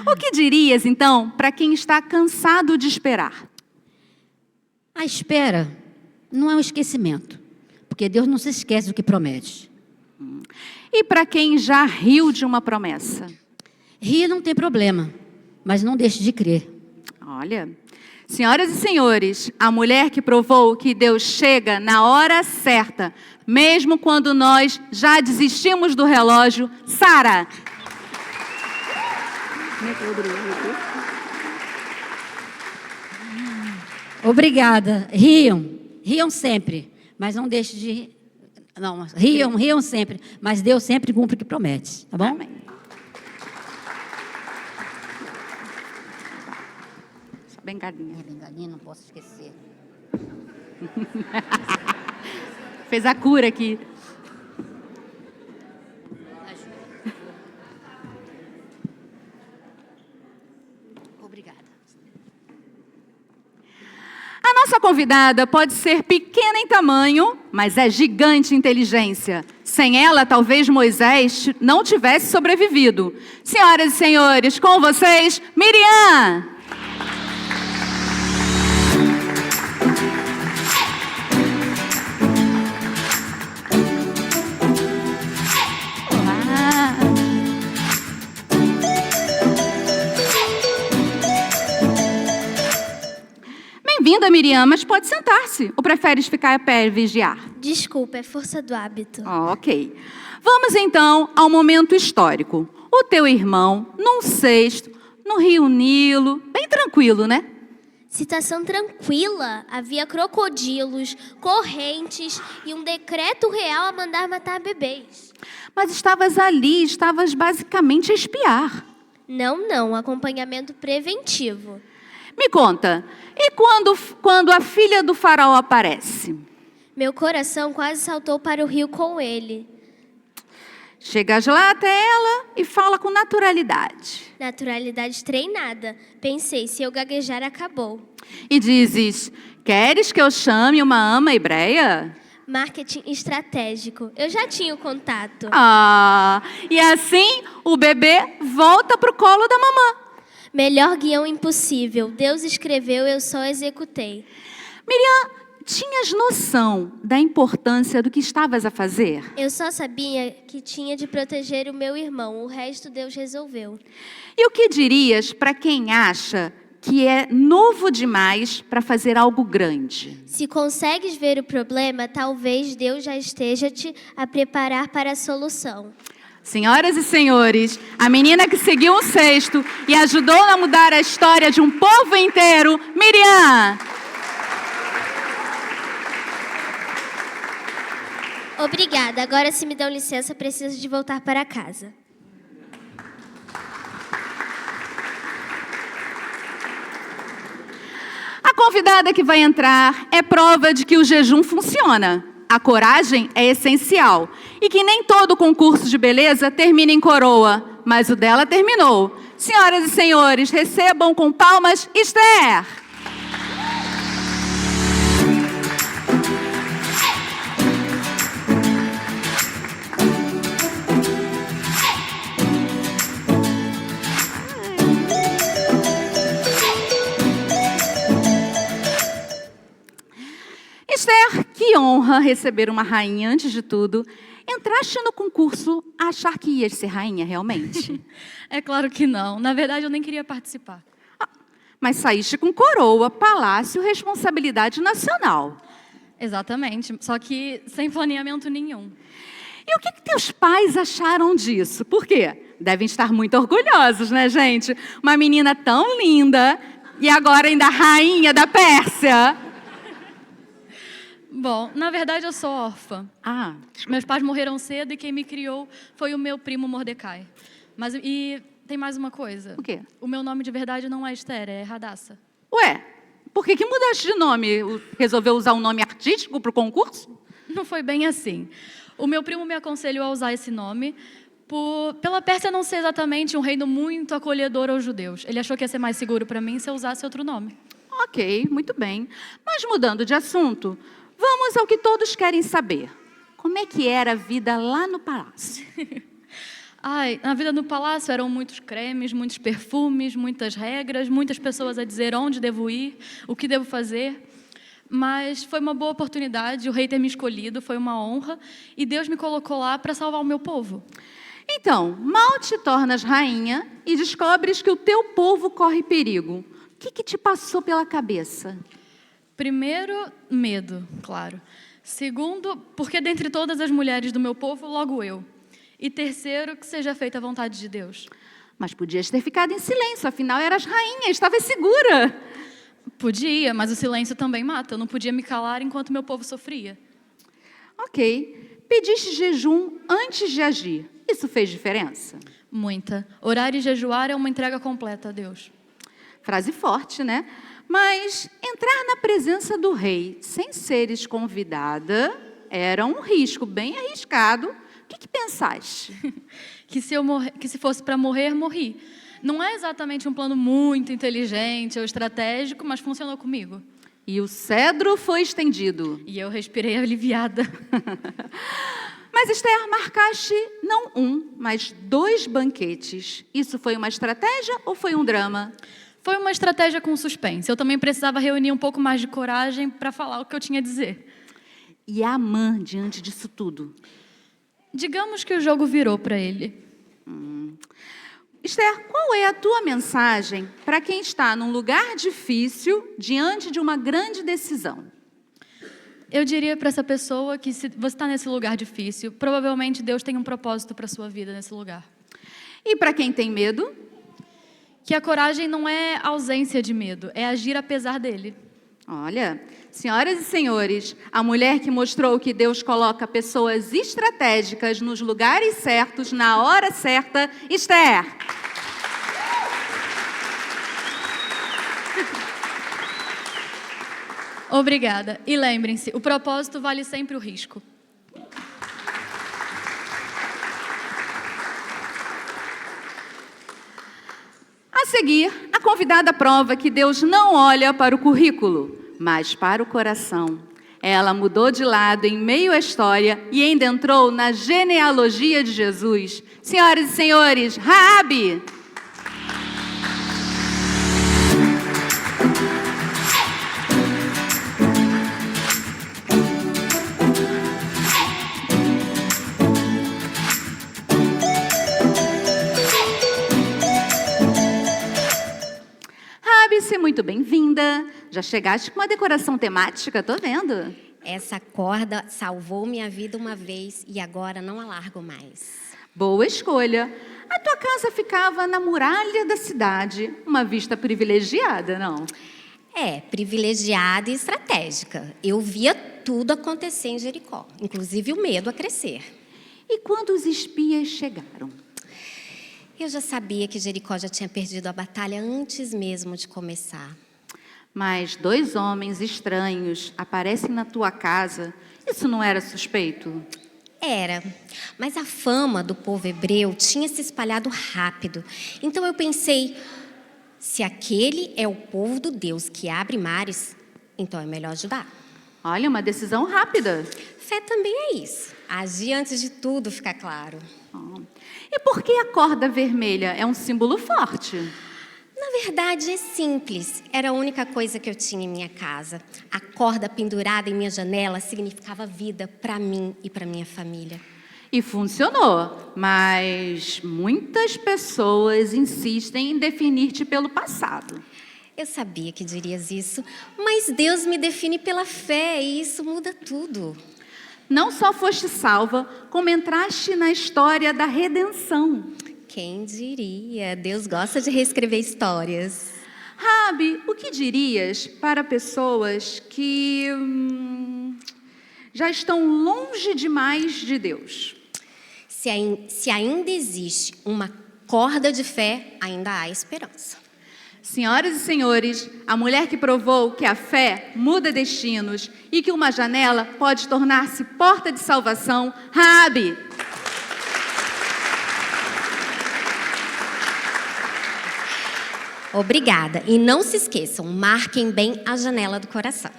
O que dirias, então, para quem está cansado de esperar? A espera não é um esquecimento, porque Deus não se esquece do que promete. E para quem já riu de uma promessa? Rir não tem problema, mas não deixe de crer. Olha, senhoras e senhores, a mulher que provou que Deus chega na hora certa, mesmo quando nós já desistimos do relógio, Sara. Obrigada. Riam sempre, mas não deixe de... Não, riam sempre, mas Deus sempre cumpre o que promete, tá bom? Amém. Só bengalinha. Bengalinha, não posso esquecer. Fez a cura aqui. Obrigada. A nossa convidada pode ser pequena em tamanho, mas é gigante em inteligência. Sem ela, talvez Moisés não tivesse sobrevivido. Senhoras e senhores, com vocês, Miriam! Olá! Bem-vinda, da Miriam, mas pode sentar-se. Ou preferes ficar a pé e vigiar? Desculpa, é força do hábito. Ok. Vamos então ao momento histórico. O teu irmão, num cesto, no rio Nilo, bem tranquilo, né? Situação tranquila. Havia crocodilos, correntes e um decreto real a mandar matar bebês. Mas estavas ali, estavas basicamente a espiar. Não, acompanhamento preventivo. Me conta, e quando a filha do faraó aparece? Meu coração quase saltou para o rio com ele. Chegas lá até ela e fala com naturalidade. Naturalidade treinada. Pensei, se eu gaguejar, acabou. E dizes, queres que eu chame uma ama hebreia? Marketing estratégico. Eu já tinha o contato. E assim o bebê volta pro colo da mamã. Melhor guião impossível. Deus escreveu, eu só executei. Miriam, tinhas noção da importância do que estavas a fazer? Eu só sabia que tinha de proteger o meu irmão. O resto Deus resolveu. E o que dirias para quem acha que é novo demais para fazer algo grande? Se consegues ver o problema, talvez Deus já esteja te a preparar para a solução. Senhoras e senhores, a menina que seguiu um cesto e ajudou a mudar a história de um povo inteiro, Miriam. Obrigada. Agora, se me dão licença, preciso de voltar para casa. A convidada que vai entrar é prova de que o jejum funciona. A coragem é essencial. E que nem todo concurso de beleza termina em coroa, mas o dela terminou. Senhoras e senhores, recebam com palmas Esther. Esther, que honra receber uma rainha antes de tudo. Entraste no concurso a achar que ias ser rainha realmente? É claro que não. Na verdade, eu nem queria participar. Mas saíste com coroa, palácio, responsabilidade nacional. Exatamente, só que sem planeamento nenhum. E o que teus pais acharam disso? Por quê? Devem estar muito orgulhosos, né, gente? Uma menina tão linda e agora ainda rainha da Pérsia. Bom, na verdade eu sou órfã. Meus pais morreram cedo e quem me criou foi o meu primo Mordecai. E tem mais uma coisa. O quê? O meu nome de verdade não é Esther, é Radassa. Ué, por que mudaste de nome? Resolveu usar um nome artístico para o concurso? Não foi bem assim. O meu primo me aconselhou a usar esse nome pela Pérsia não ser exatamente um reino muito acolhedor aos judeus. Ele achou que ia ser mais seguro para mim se eu usasse outro nome. Ok, muito bem. Mas mudando de assunto, vamos ao que todos querem saber. Como é que era a vida lá no palácio? Na vida no palácio eram muitos cremes, muitos perfumes, muitas regras, muitas pessoas a dizer onde devo ir, o que devo fazer. Mas foi uma boa oportunidade, o rei ter me escolhido, foi uma honra, e Deus me colocou lá para salvar o meu povo. Então, mal te tornas rainha e descobres que o teu povo corre perigo. O que te passou pela cabeça? Primeiro, medo, claro. Segundo, porque dentre todas as mulheres do meu povo, logo eu. E terceiro, que seja feita a vontade de Deus. Mas podias ter ficado em silêncio, afinal eras rainha, estavas segura. Podia, mas o silêncio também mata. Eu não podia me calar enquanto meu povo sofria. Ok. Pediste jejum antes de agir. Isso fez diferença? Muita. Orar e jejuar é uma entrega completa a Deus. Frase forte, né? Mas entrar na presença do rei sem seres convidada era um risco bem arriscado. O que pensaste? que se fosse para morrer, morri. Não é exatamente um plano muito inteligente ou estratégico, mas funcionou comigo. E o cedro foi estendido. E eu respirei aliviada. Mas Esther, marcaste não um, mas 2 banquetes. Isso foi uma estratégia ou foi um drama? Foi uma estratégia com suspense. Eu também precisava reunir um pouco mais de coragem para falar o que eu tinha a dizer. E Amã, diante disso tudo? Digamos que o jogo virou para ele. Esther, qual é a tua mensagem para quem está num lugar difícil diante de uma grande decisão? Eu diria para essa pessoa que se você está nesse lugar difícil, provavelmente Deus tem um propósito para a sua vida nesse lugar. E para quem tem medo? Que a coragem não é ausência de medo, é agir apesar dele. Olha, senhoras e senhores, a mulher que mostrou que Deus coloca pessoas estratégicas nos lugares certos, na hora certa, Esther. Obrigada. E lembrem-se, o propósito vale sempre o risco. A seguir, a convidada prova que Deus não olha para o currículo, mas para o coração. Ela mudou de lado em meio à história e ainda entrou na genealogia de Jesus. Senhoras e senhores, Raabe! Seja muito bem-vinda. Já chegaste com uma decoração temática, tô vendo. Essa corda salvou minha vida uma vez e agora não a largo mais. Boa escolha. A tua casa ficava na muralha da cidade, uma vista privilegiada, não? É, privilegiada e estratégica. Eu via tudo acontecer em Jericó, inclusive o medo a crescer. E quando os espias chegaram? Eu já sabia que Jericó já tinha perdido a batalha antes mesmo de começar. Mas 2 homens estranhos aparecem na tua casa. Isso não era suspeito? Era, mas a fama do povo hebreu tinha se espalhado rápido. Então eu pensei, se aquele é o povo do Deus que abre mares, então é melhor ajudar. Olha, uma decisão rápida. Fé também é isso. Agir antes de tudo, fica claro. E por que a corda vermelha é um símbolo forte? Na verdade, é simples. Era a única coisa que eu tinha em minha casa. A corda pendurada em minha janela significava vida para mim e para minha família. E funcionou, mas muitas pessoas insistem em definir-te pelo passado. Eu sabia que dirias isso, mas Deus me define pela fé e isso muda tudo. Não só foste salva, como entraste na história da redenção. Quem diria? Deus gosta de reescrever histórias. Raabe, o que dirias para pessoas que já estão longe demais de Deus? Se ainda existe uma corda de fé, ainda há esperança. Senhoras e senhores, a mulher que provou que a fé muda destinos e que uma janela pode tornar-se porta de salvação, Raabe. Obrigada. E não se esqueçam, marquem bem a janela do coração.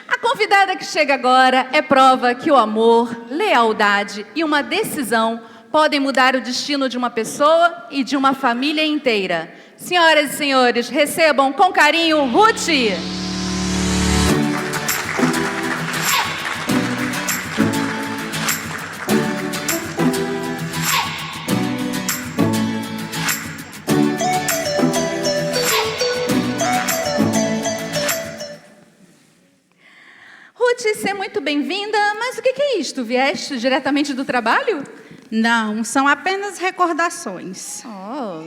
A convidada que chega agora é prova que o amor, lealdade e uma decisão podem mudar o destino de uma pessoa e de uma família inteira. Senhoras e senhores, recebam com carinho Ruth. Seja muito bem-vinda, mas o que é isto? Vieste diretamente do trabalho? Não, são apenas recordações. Oh.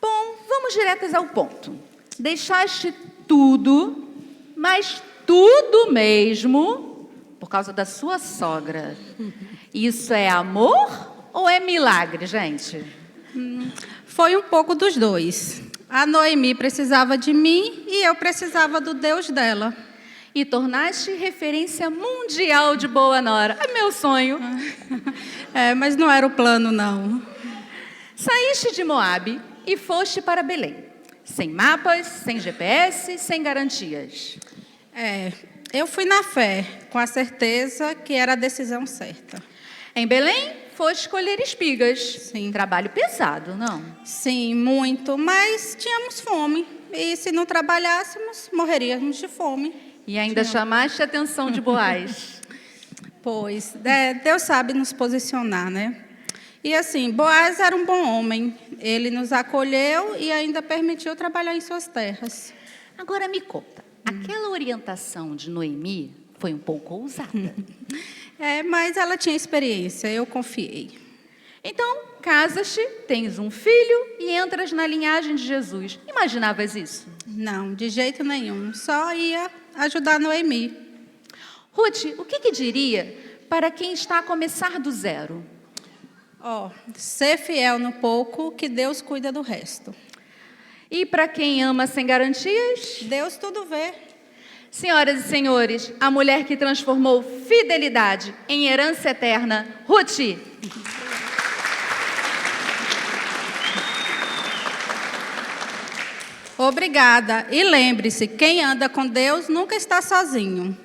Bom, vamos diretas ao ponto. Deixaste tudo, mas tudo mesmo, por causa da sua sogra. Isso é amor ou é milagre, gente? Foi um pouco dos dois. A Noemi precisava de mim e eu precisava do Deus dela. E tornaste referência mundial de boa nora. É meu sonho. É, mas não era o plano, não. Saíste de Moabe e foste para Belém. Sem mapas, sem GPS, sem garantias. Eu fui na fé, com a certeza que era a decisão certa. Em Belém, foste colher espigas. Sim. Trabalho pesado, não? Sim, muito, mas tínhamos fome. E se não trabalhássemos, morreríamos de fome. E ainda chamaste a atenção de Boaz. Pois, Deus sabe nos posicionar, né? E assim, Boaz era um bom homem. Ele nos acolheu e ainda permitiu trabalhar em suas terras. Agora me conta, aquela orientação de Noemi foi um pouco ousada. Mas ela tinha experiência, eu confiei. Então, casas-te, tens um filho e entras na linhagem de Jesus. Imaginavas isso? Não, de jeito nenhum. Só ia ajudar Noemi. Ruth, o que diria para quem está a começar do zero? Ser fiel no pouco, que Deus cuida do resto. E para quem ama sem garantias? Deus tudo vê. Senhoras e senhores, a mulher que transformou fidelidade em herança eterna, Ruth. Obrigada. E lembre-se, quem anda com Deus nunca está sozinho.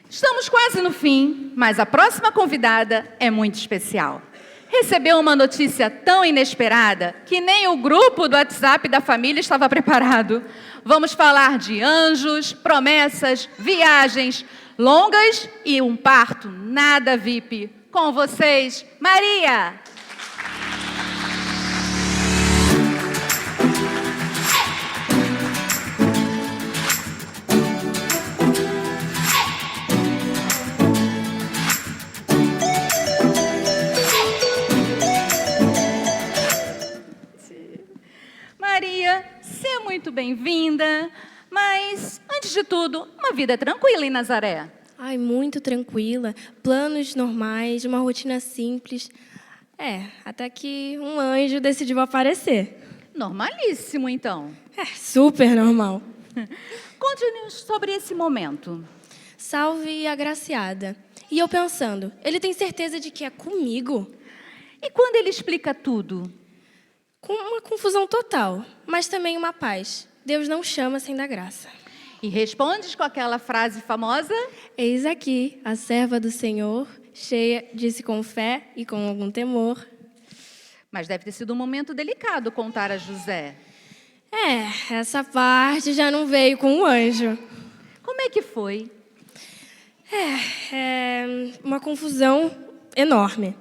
Estamos quase no fim, mas a próxima convidada é muito especial. Recebeu uma notícia tão inesperada que nem o grupo do WhatsApp da família estava preparado. Vamos falar de anjos, promessas, viagens longas e um parto nada VIP. Com vocês, Maria! Maria, seja muito bem-vinda, mas, antes de tudo, uma vida tranquila em Nazaré. Ai, muito tranquila, planos normais, uma rotina simples. Até que um anjo decidiu aparecer. Normalíssimo, então. Super normal. Conte-nos sobre esse momento. Salve agraciada. E eu pensando, ele tem certeza de que é comigo? E quando ele explica tudo? Com uma confusão total, mas também uma paz. Deus não chama sem dar graça. E respondes com aquela frase famosa? Eis aqui, a serva do Senhor, cheia, disse com fé e com algum temor. Mas deve ter sido um momento delicado contar a José. Essa parte já não veio com o anjo. Como é que foi? Uma confusão enorme.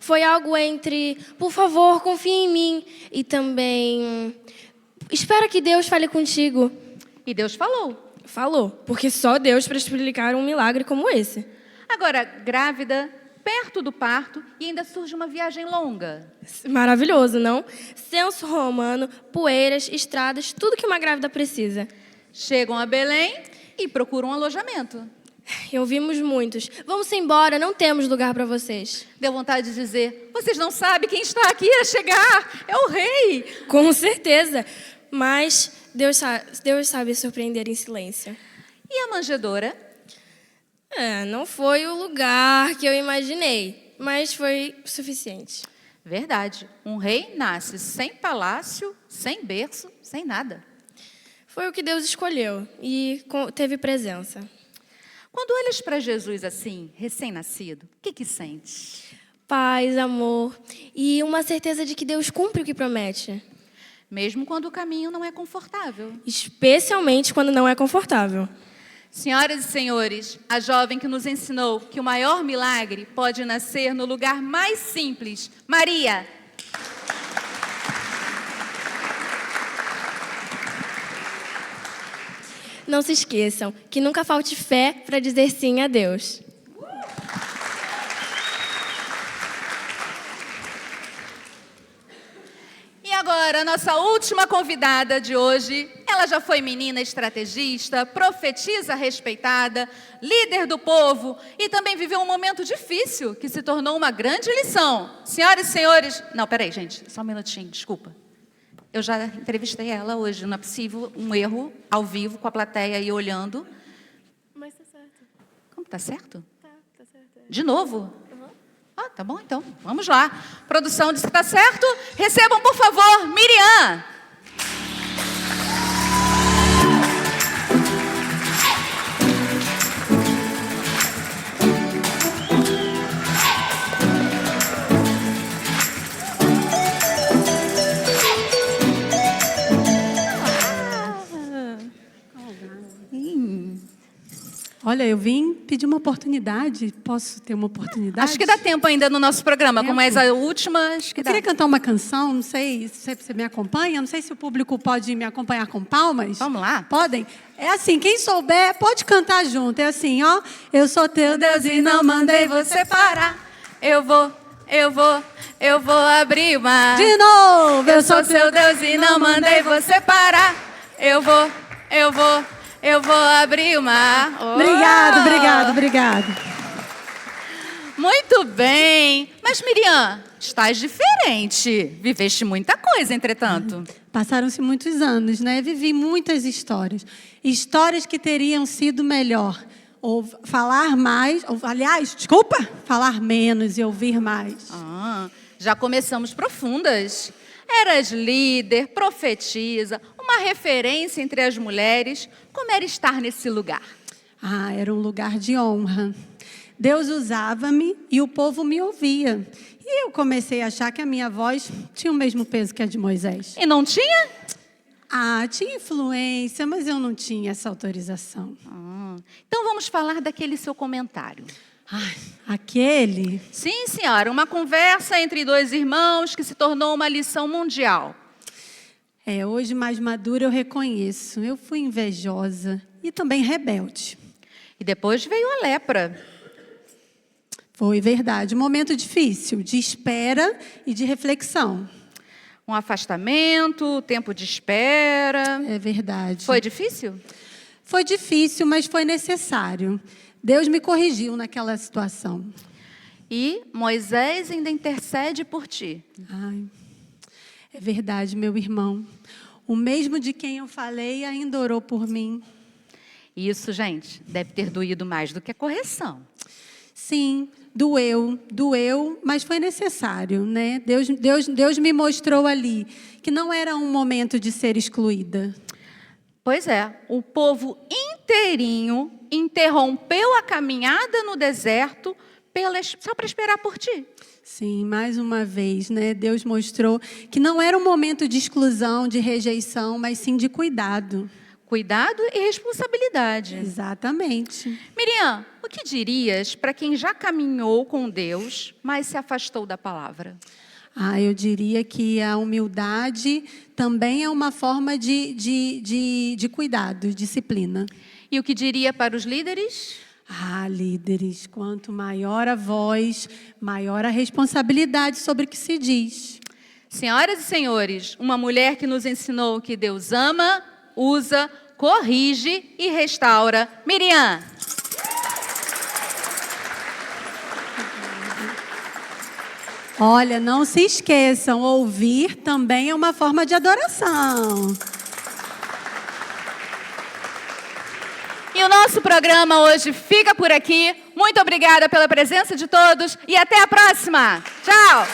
Foi algo entre, por favor, confie em mim, e também, espera que Deus fale contigo. E Deus falou? Falou, porque só Deus para explicar um milagre como esse. Agora, grávida, perto do parto, e ainda surge uma viagem longa. Maravilhoso, não? Censo romano, poeiras, estradas, tudo que uma grávida precisa. Chegam a Belém e procuram um alojamento. Ouvimos muitos. Vamos embora, não temos lugar para vocês. Deu vontade de dizer, vocês não sabem quem está aqui a chegar, é o rei. Com certeza, mas Deus sabe surpreender em silêncio. E a manjedoura? Não foi o lugar que eu imaginei, mas foi suficiente. Verdade, um rei nasce sem palácio, sem berço, sem nada. Foi o que Deus escolheu e teve presença. Quando olhas para Jesus assim, recém-nascido, o que sentes? Paz, amor e uma certeza de que Deus cumpre o que promete. Mesmo quando o caminho não é confortável. Especialmente quando não é confortável. Senhoras e senhores, a jovem que nos ensinou que o maior milagre pode nascer no lugar mais simples, Maria. Não se esqueçam que nunca falte fé para dizer sim a Deus. E agora, a nossa última convidada de hoje, ela já foi menina estrategista, profetisa respeitada, líder do povo e também viveu um momento difícil que se tornou uma grande lição. Senhoras e senhores... Não, peraí, gente, só um minutinho, desculpa. Eu já entrevistei ela hoje, não é possível um erro ao vivo com a plateia aí olhando. Mas tá certo. Como, tá certo? Tá certo. De novo? Tá bom, então. Vamos lá. Produção disse que tá certo. Recebam, por favor, Miriam. Olha, eu vim pedir uma oportunidade. Posso ter uma oportunidade? Acho que dá tempo ainda no nosso programa. Tempo? Como és a última, acho que Eu dá. queria cantar uma canção, não sei se você me acompanha, não sei se o público pode me acompanhar com palmas. Vamos lá. Podem? É assim, quem souber pode cantar junto. É assim, ó. Eu sou teu Deus e não mandei você parar. Eu vou abrir o mar. De novo. Eu sou seu Deus e não mandei você parar. Eu vou abrir o mar. Oh! Obrigado. Muito bem. Mas, Miriam, estás diferente. Viveste muita coisa, entretanto. Passaram-se muitos anos, né? Vivi muitas histórias. Histórias que teriam sido melhor. Ou falar mais, falar menos e ouvir mais. Já começamos profundas. Eras líder, profetisa, uma referência entre as mulheres. Como era estar nesse lugar? Era um lugar de honra. Deus usava-me e o povo me ouvia. E eu comecei a achar que a minha voz tinha o mesmo peso que a de Moisés. E não tinha? Tinha influência, mas eu não tinha essa autorização. Então vamos falar daquele seu comentário. Aquele? Sim, senhora. Uma conversa entre dois irmãos que se tornou uma lição mundial. Hoje mais madura eu reconheço. Eu fui invejosa e também rebelde. E depois veio a lepra. Foi verdade. Um momento difícil, de espera e de reflexão. Um afastamento, tempo de espera. É verdade. Foi difícil? Foi difícil, mas foi necessário. Deus me corrigiu naquela situação. E Moisés ainda intercede por ti. É verdade, meu irmão. O mesmo de quem eu falei ainda orou por mim. Isso, gente, deve ter doído mais do que a correção. Sim, doeu, mas foi necessário, né? Deus me mostrou ali que não era um momento de ser excluída. Pois é, o povo inteirinho interrompeu a caminhada no deserto só para esperar por ti. Sim, mais uma vez, né? Deus mostrou que não era um momento de exclusão, de rejeição, mas sim de cuidado. Cuidado e responsabilidade. Exatamente. Miriam, o que dirias para quem já caminhou com Deus, mas se afastou da palavra? Eu diria que a humildade também é uma forma de cuidado, disciplina. E o que diria para os líderes? Líderes, quanto maior a voz, maior a responsabilidade sobre o que se diz. Senhoras e senhores, uma mulher que nos ensinou que Deus ama, usa, corrige e restaura. Miriam. Olha, não se esqueçam, ouvir também é uma forma de adoração. E o nosso programa hoje fica por aqui. Muito obrigada pela presença de todos e até a próxima. Tchau!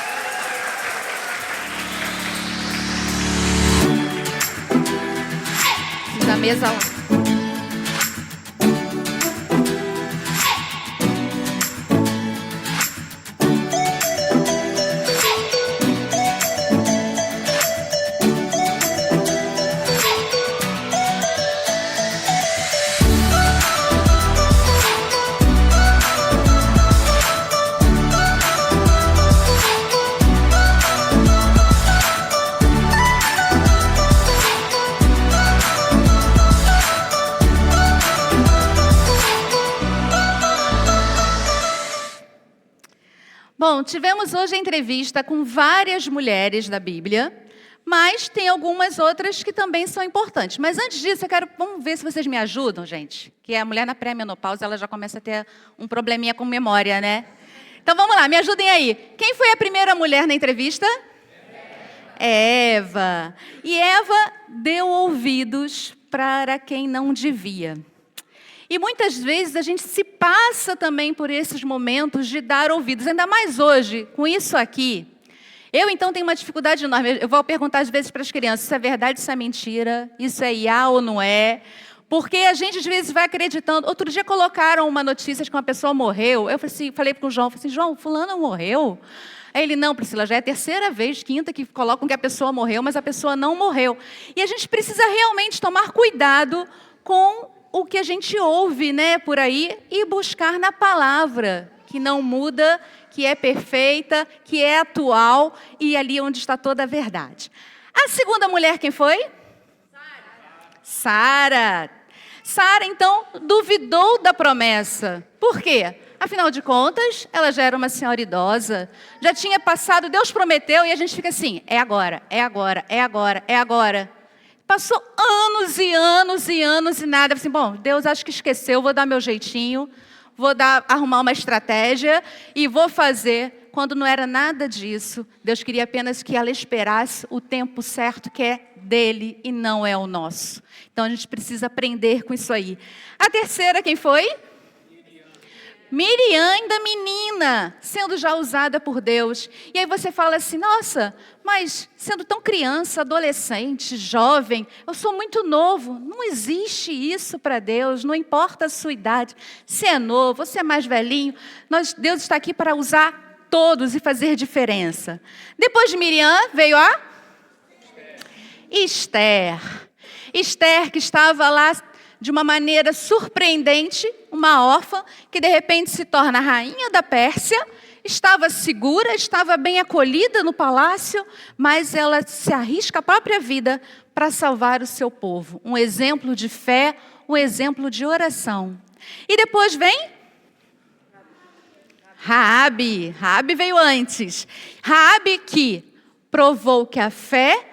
Da mesa lá. Bom, tivemos hoje a entrevista com várias mulheres da Bíblia, mas tem algumas outras que também são importantes. Mas antes disso, vamos ver se vocês me ajudam, gente. Que a mulher na pré-menopausa, ela já começa a ter um probleminha com memória, né? Então vamos lá, me ajudem aí. Quem foi a primeira mulher na entrevista? Eva. E Eva deu ouvidos para quem não devia. E muitas vezes a gente se passa também por esses momentos de dar ouvidos, ainda mais hoje, com isso aqui. Eu, então, tenho uma dificuldade enorme. Eu vou perguntar às vezes para as crianças, isso é verdade, isso é mentira, isso é IA ou não é? Porque a gente, às vezes, vai acreditando. Outro dia colocaram uma notícia de que uma pessoa morreu. Eu falei para o João, João, fulano morreu? Aí ele, não, Priscila, já é a terceira vez, quinta, que colocam que a pessoa morreu, mas a pessoa não morreu. E a gente precisa realmente tomar cuidado com o que a gente ouve, né, por aí, e buscar na palavra, que não muda, que é perfeita, que é atual, e ali onde está toda a verdade. A segunda mulher, quem foi? Sara. Sara, então, duvidou da promessa. Por quê? Afinal de contas, ela já era uma senhora idosa, já tinha passado, Deus prometeu, e a gente fica assim, é agora, é agora, é agora, é agora. Passou anos e anos e anos e nada. Assim, bom, Deus acho que esqueceu, vou dar meu jeitinho, arrumar uma estratégia e vou fazer. Quando não era nada disso, Deus queria apenas que ela esperasse o tempo certo, que é dele e não é o nosso. Então a gente precisa aprender com isso aí. A terceira, quem foi? Miriam, ainda menina, sendo já usada por Deus. E aí você fala assim, nossa, mas sendo tão criança, adolescente, jovem, eu sou muito novo. Não existe isso para Deus, não importa a sua idade. Se é novo, você é mais velhinho, Deus está aqui para usar todos e fazer diferença. Depois de Miriam, veio a Esther. Esther, que estava lá de uma maneira surpreendente, uma órfã, que de repente se torna a rainha da Pérsia, estava segura, estava bem acolhida no palácio, mas ela se arrisca a própria vida para salvar o seu povo. Um exemplo de fé, um exemplo de oração. E depois vem Raabe. Raabe veio antes. Raabe que provou que a fé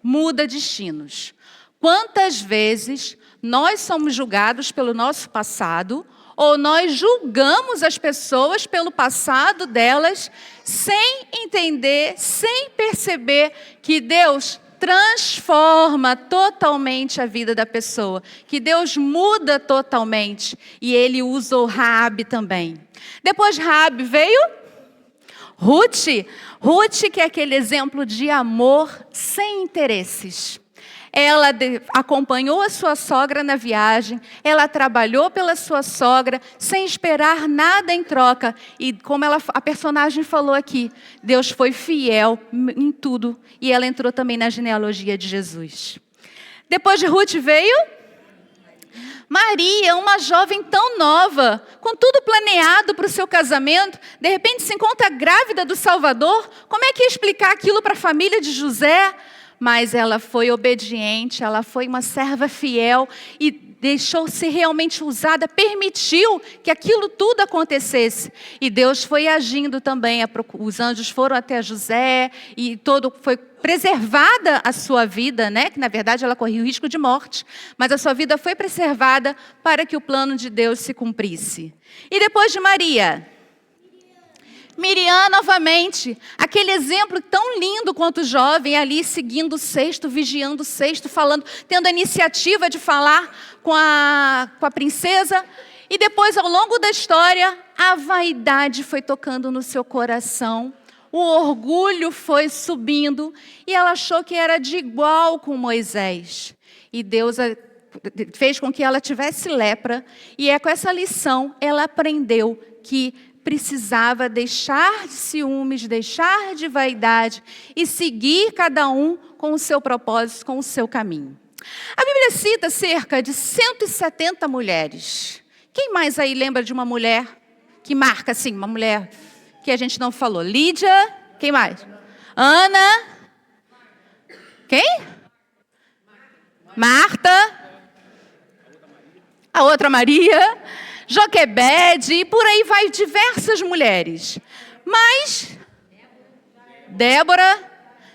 muda destinos. Quantas vezes nós somos julgados pelo nosso passado, ou nós julgamos as pessoas pelo passado delas, sem entender, sem perceber que Deus transforma totalmente a vida da pessoa, que Deus muda totalmente, e Ele usou Raabe também. Depois de Raabe veio Ruth. Ruth, que é aquele exemplo de amor sem interesses. Ela acompanhou a sua sogra na viagem, ela trabalhou pela sua sogra, sem esperar nada em troca. E como a personagem falou aqui, Deus foi fiel em tudo. E ela entrou também na genealogia de Jesus. Depois de Ruth veio Maria, uma jovem tão nova, com tudo planeado para o seu casamento, de repente se encontra grávida do Salvador. Como é que ia explicar aquilo para a família de José? Mas ela foi obediente, ela foi uma serva fiel e deixou-se realmente usada, permitiu que aquilo tudo acontecesse. E Deus foi agindo também, os anjos foram até José e foi preservada a sua vida, né? Que na verdade ela corria o risco de morte, mas a sua vida foi preservada para que o plano de Deus se cumprisse. E depois de Maria, Miriam novamente, aquele exemplo tão lindo quanto jovem, ali seguindo o cesto, vigiando o cesto, falando, tendo a iniciativa de falar com a princesa. E depois, ao longo da história, a vaidade foi tocando no seu coração, o orgulho foi subindo e ela achou que era de igual com Moisés. E Deus fez com que ela tivesse lepra, e com essa lição ela aprendeu que precisava deixar de ciúmes, deixar de vaidade e seguir cada um com o seu propósito, com o seu caminho. A Bíblia cita cerca de 170 mulheres. Quem mais aí lembra de uma mulher que marca assim, uma mulher que a gente não falou? Lídia, quem mais? Ana, quem? Marta, a outra Maria, Joquebede, e por aí vai diversas mulheres. Mas, Débora,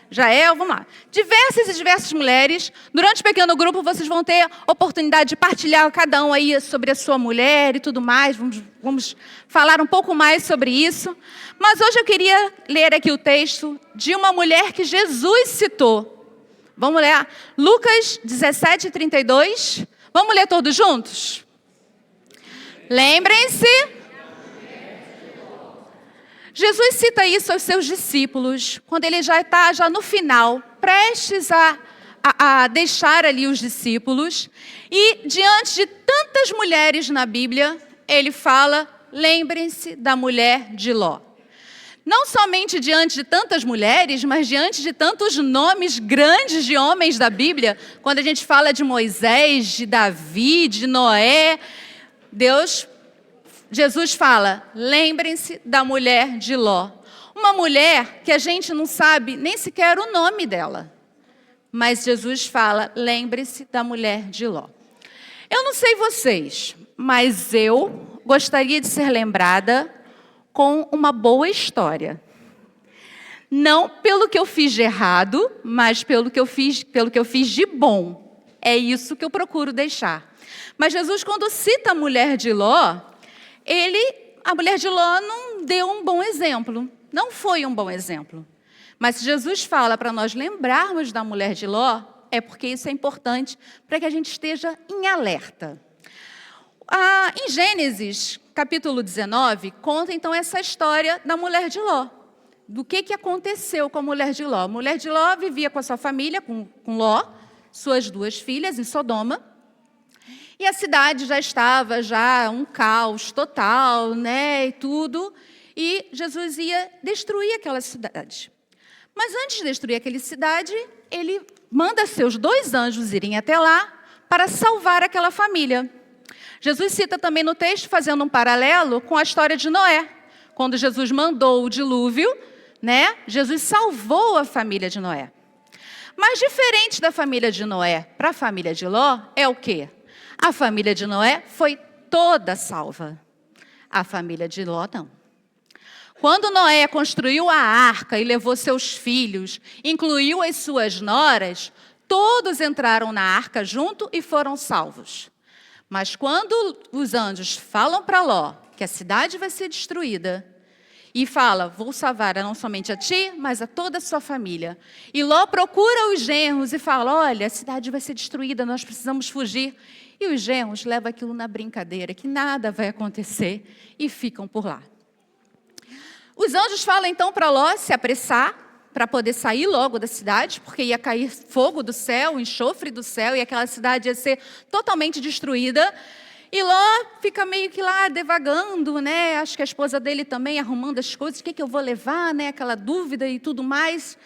Jael, vamos lá. Diversas mulheres. Durante o pequeno grupo vocês vão ter oportunidade de partilhar cada um aí sobre a sua mulher e tudo mais. Vamos falar um pouco mais sobre isso. Mas hoje eu queria ler aqui o texto de uma mulher que Jesus citou. Vamos ler Lucas 17:32. Vamos ler todos juntos? Lembrem-se, Jesus cita isso aos seus discípulos, quando ele já está no final, prestes a deixar ali os discípulos, e diante de tantas mulheres na Bíblia, ele fala, lembrem-se da mulher de Ló. Não somente diante de tantas mulheres, mas diante de tantos nomes grandes de homens da Bíblia. Quando a gente fala de Moisés, de Davi, de Noé, Jesus fala, lembrem-se da mulher de Ló. Uma mulher que a gente não sabe nem sequer o nome dela. Mas Jesus fala, lembre-se da mulher de Ló. Eu não sei vocês, mas eu gostaria de ser lembrada com uma boa história. Não pelo que eu fiz de errado, mas pelo que eu fiz de bom. É isso que eu procuro deixar. Mas Jesus, quando cita a mulher de Ló, a mulher de Ló não deu um bom exemplo. Não foi um bom exemplo. Mas se Jesus fala para nós lembrarmos da mulher de Ló, é porque isso é importante para que a gente esteja em alerta. Em Gênesis, capítulo 19, conta então essa história da mulher de Ló. Do que aconteceu com a mulher de Ló. A mulher de Ló vivia com a sua família, com Ló, suas 2 filhas, em Sodoma. E a cidade já estava um caos total, né, e tudo. E Jesus ia destruir aquela cidade. Mas antes de destruir aquela cidade, ele manda seus 2 anjos irem até lá para salvar aquela família. Jesus cita também no texto, fazendo um paralelo com a história de Noé. Quando Jesus mandou o dilúvio, né, Jesus salvou a família de Noé. Mas diferente da família de Noé para a família de Ló, é o quê? A família de Noé foi toda salva. A família de Ló não. Quando Noé construiu a arca e levou seus filhos, incluiu as suas noras, todos entraram na arca junto e foram salvos. Mas quando os anjos falam para Ló que a cidade vai ser destruída, e fala, vou salvar não somente a ti, mas a toda a sua família. E Ló procura os genros e fala, olha, a cidade vai ser destruída, nós precisamos fugir. E os genros levam aquilo na brincadeira, que nada vai acontecer, e ficam por lá. Os anjos falam então para Ló se apressar, para poder sair logo da cidade, porque ia cair fogo do céu, enxofre do céu, e aquela cidade ia ser totalmente destruída. E Ló fica meio que lá devagando, né? Acho que a esposa dele também arrumando as coisas, o que eu vou levar, né? Aquela dúvida e tudo mais.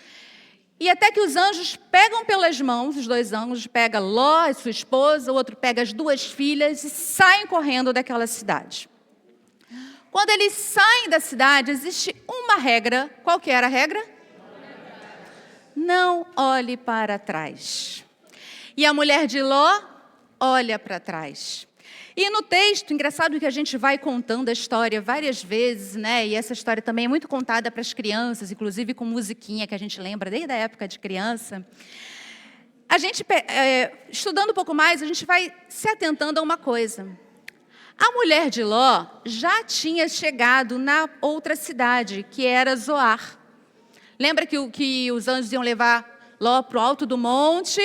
E até que os anjos pegam pelas mãos, os 2 anjos pegam Ló e sua esposa, o outro pega as 2 filhas e saem correndo daquela cidade. Quando eles saem da cidade, existe uma regra. Qual que era a regra? Não olhe para trás. E a mulher de Ló olha para trás. E no texto, engraçado que a gente vai contando a história várias vezes, né? E essa história também é muito contada para as crianças, inclusive com musiquinha que a gente lembra desde a época de criança. A gente, estudando um pouco mais, a gente vai se atentando a uma coisa. A mulher de Ló já tinha chegado na outra cidade, que era Zoar. Lembra que os anjos iam levar Ló para o alto do monte?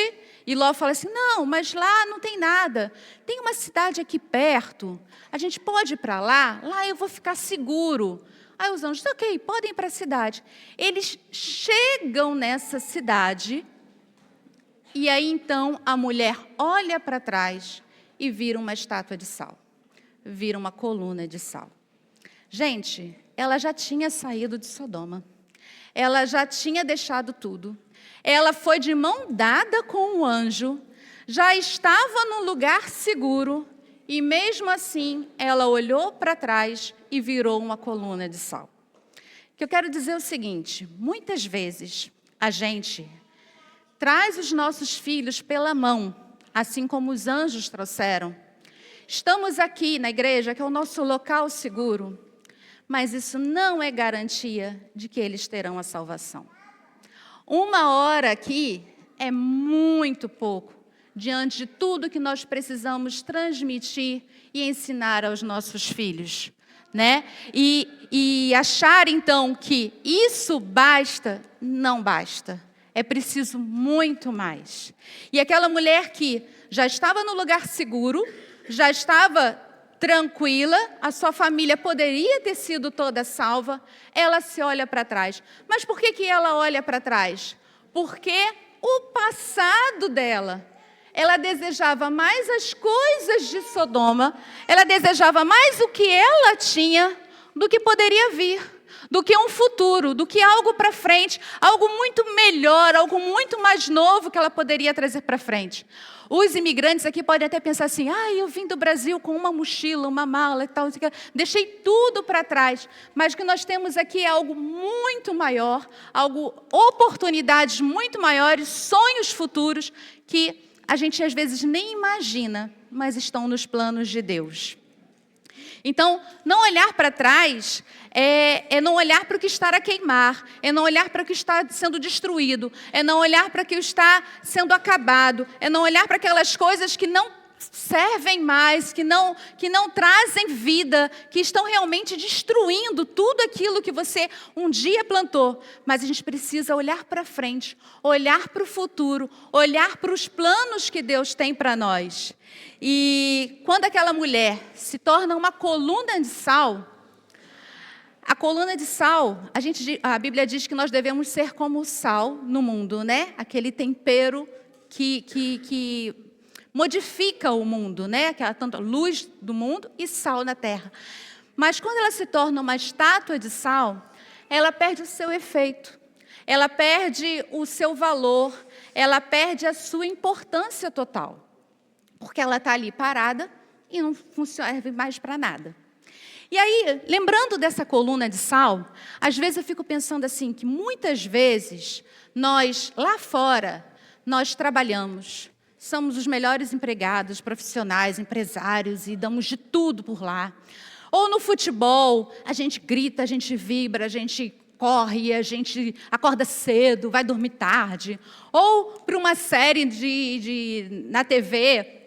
E Ló fala assim, não, mas lá não tem nada. Tem uma cidade aqui perto, a gente pode ir para lá? Lá eu vou ficar seguro. Aí os anjos, ok, podem ir para a cidade. Eles chegam nessa cidade, e aí então a mulher olha para trás e vira uma estátua de sal. Vira uma coluna de sal. Gente, ela já tinha saído de Sodoma. Ela já tinha deixado tudo. Ela foi de mão dada com o anjo, já estava num lugar seguro, e mesmo assim ela olhou para trás e virou uma coluna de sal. O que eu quero dizer é o seguinte, muitas vezes a gente traz os nossos filhos pela mão, assim como os anjos trouxeram. Estamos aqui na igreja, que é o nosso local seguro, mas isso não é garantia de que eles terão a salvação. 1 hora aqui é muito pouco, diante de tudo que nós precisamos transmitir e ensinar aos nossos filhos, né? E achar, então, que isso basta, não basta. É preciso muito mais. E aquela mulher que já estava no lugar seguro, já estava tranquila, a sua família poderia ter sido toda salva, ela se olha para trás. Mas por que ela olha para trás? Porque o passado dela, ela desejava mais as coisas de Sodoma, ela desejava mais o que ela tinha do que poderia vir. do que um futuro, do que algo para frente, algo muito melhor, algo muito mais novo que ela poderia trazer para frente. Os imigrantes aqui podem até pensar assim, eu vim do Brasil com uma mochila, uma mala e tal, deixei tudo para trás. Mas o que nós temos aqui é algo muito maior, oportunidades muito maiores, sonhos futuros que a gente às vezes nem imagina, mas estão nos planos de Deus. Então, não olhar para trás é não olhar para o que está a queimar, é não olhar para o que está sendo destruído, é não olhar para o que está sendo acabado, é não olhar para aquelas coisas que não servem mais, que não trazem vida, que estão realmente destruindo tudo aquilo que você um dia plantou. Mas a gente precisa olhar para frente, olhar para o futuro, olhar para os planos que Deus tem para nós. E quando aquela mulher se torna uma coluna de sal, a coluna de sal, a Bíblia diz que nós devemos ser como o sal no mundo, né? Aquele tempero que modifica o mundo, né? Aquela tanta luz do mundo e sal na terra. Mas quando ela se torna uma estátua de sal, ela perde o seu efeito, ela perde o seu valor, ela perde a sua importância total, porque ela está ali parada e não serve mais para nada. E aí, lembrando dessa coluna de sal, às vezes eu fico pensando assim, que muitas vezes nós, lá fora, nós trabalhamos, somos os melhores empregados, profissionais, empresários e damos de tudo por lá. Ou no futebol, a gente grita, a gente vibra, a gente corre, a gente acorda cedo, vai dormir tarde. Ou para uma série na TV,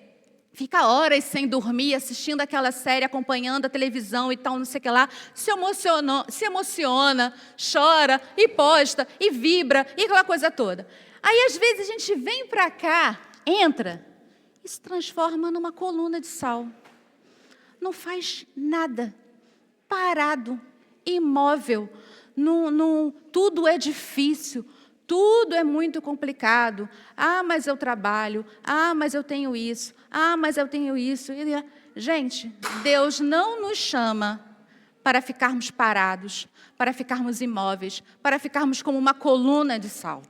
fica horas sem dormir, assistindo aquela série, acompanhando a televisão e tal, não sei o que lá, se emociona, chora, e posta, e vibra, e aquela coisa toda. Aí, às vezes, a gente vem para cá, entra, e se transforma numa coluna de sal. Não faz nada, parado, imóvel, tudo é difícil, tudo é muito complicado. Mas eu trabalho. Mas eu tenho isso. Mas eu tenho isso. Gente, Deus não nos chama para ficarmos parados, para ficarmos imóveis, para ficarmos como uma coluna de sal.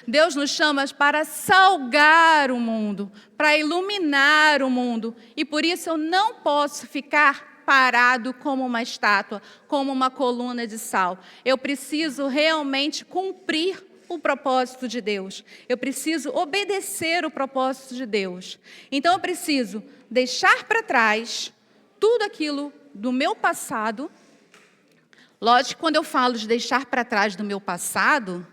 Deus nos chama para salgar o mundo, para iluminar o mundo. E por isso eu não posso ficar parado como uma estátua, como uma coluna de sal. Eu preciso realmente cumprir o propósito de Deus. Eu preciso obedecer o propósito de Deus. Então eu preciso deixar para trás tudo aquilo do meu passado. Lógico que quando eu falo de deixar para trás do meu passado,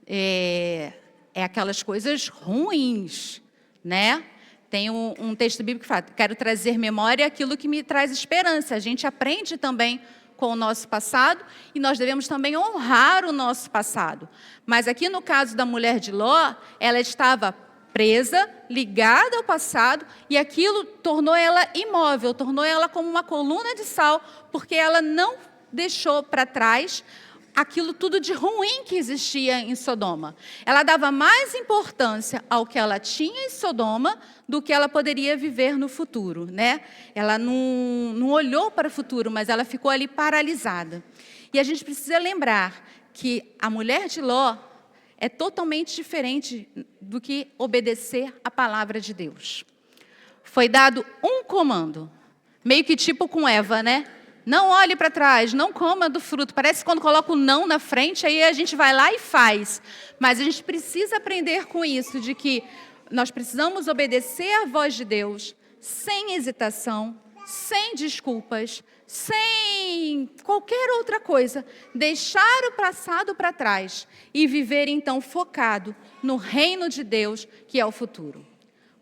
é aquelas coisas ruins, né? Tem um texto bíblico que fala, quero trazer memória aquilo que me traz esperança. A gente aprende também com o nosso passado e nós devemos também honrar o nosso passado. Mas aqui no caso da mulher de Ló, ela estava presa, ligada ao passado e aquilo tornou ela imóvel, tornou ela como uma coluna de sal, porque ela não deixou para trás aquilo tudo de ruim que existia em Sodoma. Ela dava mais importância ao que ela tinha em Sodoma do que ela poderia viver no futuro, né? Ela não olhou para o futuro, mas ela ficou ali paralisada. E a gente precisa lembrar que a mulher de Ló é totalmente diferente do que obedecer a palavra de Deus. Foi dado um comando, meio que tipo com Eva, né? Não olhe para trás, não coma do fruto. Parece que quando coloca o não na frente, aí a gente vai lá e faz. Mas a gente precisa aprender com isso, de que nós precisamos obedecer à voz de Deus, sem hesitação, sem desculpas, sem qualquer outra coisa. Deixar o passado para trás e viver então focado no reino de Deus, que é o futuro.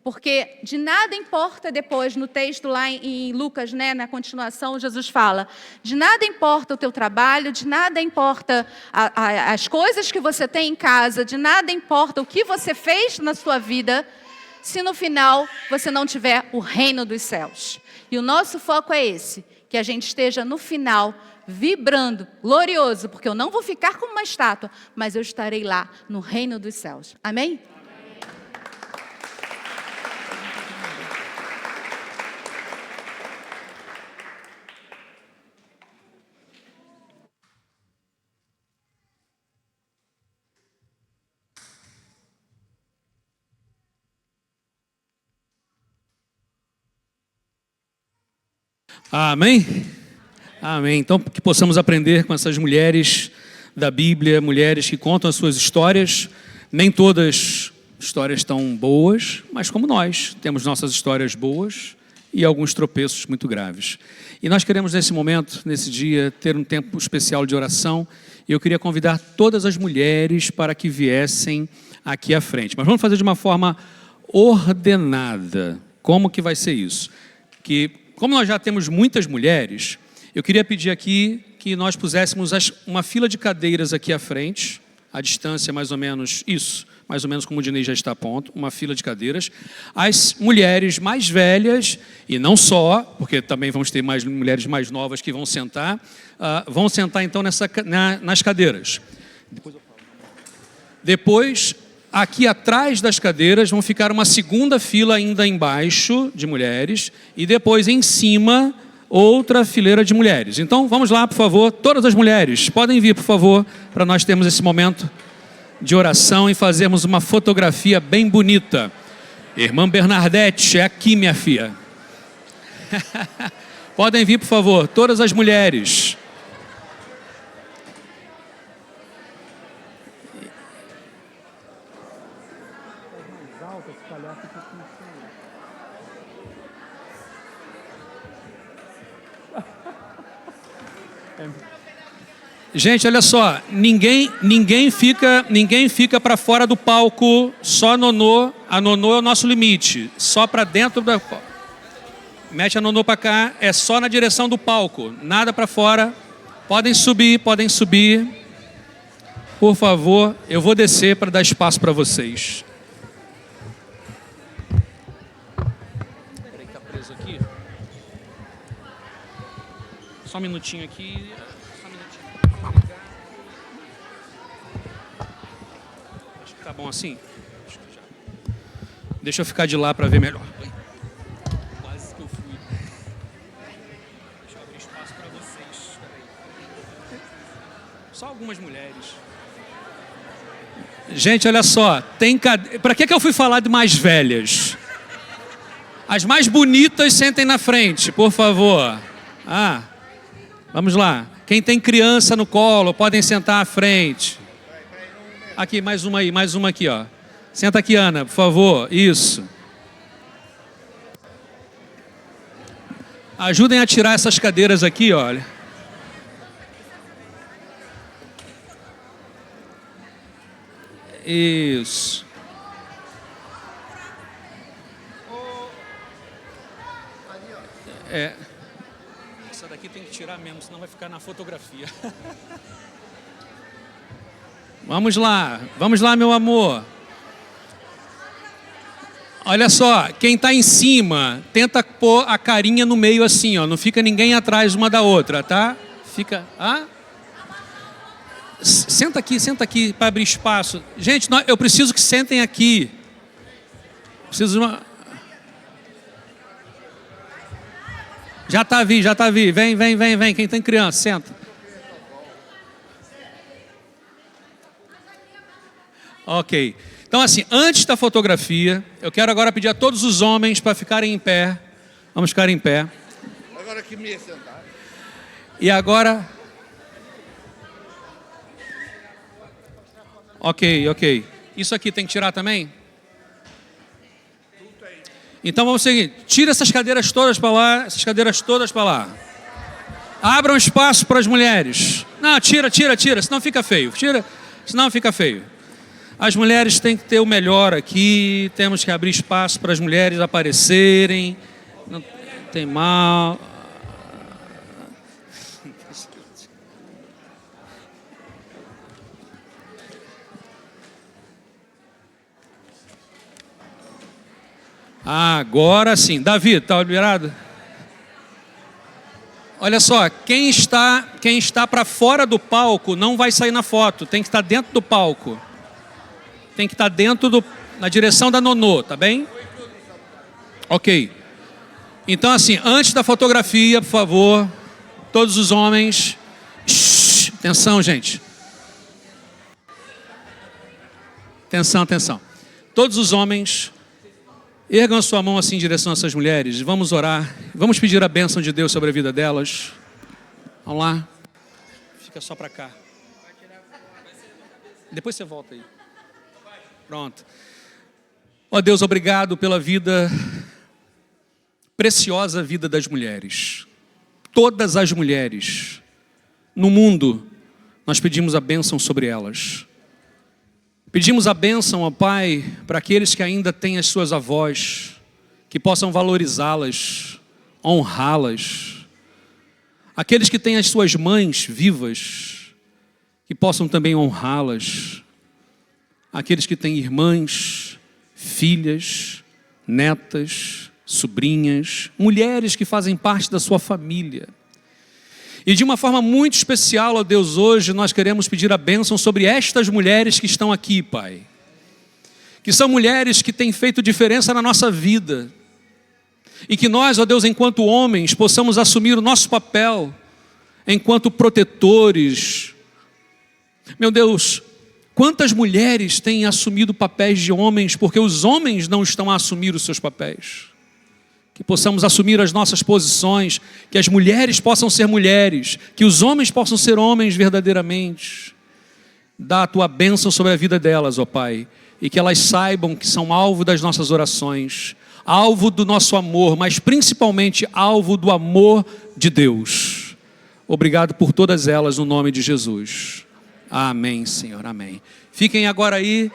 Porque de nada importa depois, no texto lá em Lucas, né, na continuação, Jesus fala, de nada importa o teu trabalho, de nada importa as coisas que você tem em casa, de nada importa o que você fez na sua vida, se no final você não tiver o reino dos céus. E o nosso foco é esse, que a gente esteja no final vibrando, glorioso, porque eu não vou ficar como uma estátua, mas eu estarei lá no reino dos céus. Amém? Amém? Amém. Então, que possamos aprender com essas mulheres da Bíblia, mulheres que contam as suas histórias. Nem todas histórias tão boas, mas como nós, temos nossas histórias boas e alguns tropeços muito graves. E nós queremos, nesse momento, nesse dia, ter um tempo especial de oração. E eu queria convidar todas as mulheres para que viessem aqui à frente. Mas vamos fazer de uma forma ordenada. Como que vai ser isso? Que, como nós já temos muitas mulheres, eu queria pedir aqui que nós puséssemos uma fila de cadeiras aqui à frente, a distância mais ou menos isso, mais ou menos como o Dinei já está a ponto, uma fila de cadeiras. As mulheres mais velhas, e não só, porque também vamos ter mais mulheres mais novas que vão sentar então nas cadeiras. Depois, aqui atrás das cadeiras, vão ficar uma segunda fila ainda embaixo de mulheres, e depois em cima, outra fileira de mulheres. Então, vamos lá, por favor, todas as mulheres, podem vir, por favor, para nós termos esse momento de oração e fazermos uma fotografia bem bonita. Irmã Bernadette, é aqui, minha filha. Podem vir, por favor, todas as mulheres. Gente, olha só, ninguém fica para fora do palco, só a Nonô é o nosso limite, só para dentro da... Mete a Nonô para cá, é só na direção do palco, nada para fora. Podem subir, por favor, eu vou descer para dar espaço para vocês. Peraí, tá preso aqui. Só um minutinho aqui. Acho que tá bom assim. Deixa eu ficar de lá para ver melhor. Quase que eu fui. Deixa eu abrir espaço para vocês. Só algumas mulheres. Gente, olha só. Para que eu fui falar de mais velhas? As mais bonitas sentem na frente, por favor. Vamos lá. Quem tem criança no colo, podem sentar à frente. Aqui, mais uma aqui, ó. Senta aqui, Ana, por favor. Isso. Ajudem a tirar essas cadeiras aqui, olha. Isso. Essa daqui tem que tirar mesmo, senão vai ficar na fotografia. Vamos lá, meu amor. Olha só, quem está em cima, tenta pôr a carinha no meio assim, ó. Não fica ninguém atrás uma da outra, tá? Fica... Senta aqui para abrir espaço. Gente, eu preciso que sentem aqui. Preciso de uma... Já tá vi. Vem. Quem tem criança, senta. Ok. Então, assim, antes da fotografia, eu quero agora pedir a todos os homens para ficarem em pé. Vamos ficar em pé. Agora que me sentar. E agora... Ok. Isso aqui tem que tirar também? Então vamos seguir. Tira essas cadeiras todas para lá. Abram espaço para as mulheres. Não, tira, senão fica feio. Senão fica feio. As mulheres têm que ter o melhor aqui. Temos que abrir espaço para as mulheres aparecerem. Não tem mal. Agora sim. Davi, está liberado? Olha só, quem está para fora do palco não vai sair na foto. Tem que estar dentro do palco. Tem que estar na direção da Nonô, tá bem? Ok. Então, assim, antes da fotografia, por favor, todos os homens... Shhh, atenção, gente. Atenção. Todos os homens... Ergam a sua mão assim em direção a essas mulheres. Vamos orar. Vamos pedir a bênção de Deus sobre a vida delas. Vamos lá. Fica só para cá. Depois você volta aí. Pronto. Ó Deus, obrigado pela vida, preciosa vida das mulheres. Todas as mulheres no mundo, nós pedimos a bênção sobre elas. Pedimos a bênção, ó Pai, para aqueles que ainda têm as suas avós, que possam valorizá-las, honrá-las. Aqueles que têm as suas mães vivas, que possam também honrá-las. Aqueles que têm irmãs, filhas, netas, sobrinhas, mulheres que fazem parte da sua família. E de uma forma muito especial, ó Deus, hoje nós queremos pedir a bênção sobre estas mulheres que estão aqui, Pai. Que são mulheres que têm feito diferença na nossa vida. E que nós, ó Deus, enquanto homens, possamos assumir o nosso papel enquanto protetores. Meu Deus, quantas mulheres têm assumido papéis de homens porque os homens não estão a assumir os seus papéis? Que possamos assumir as nossas posições, que as mulheres possam ser mulheres, que os homens possam ser homens verdadeiramente. Dá a tua bênção sobre a vida delas, ó Pai, e que elas saibam que são alvo das nossas orações, alvo do nosso amor, mas principalmente alvo do amor de Deus. Obrigado por todas elas, no nome de Jesus. Amém, Senhor, amém. Fiquem agora aí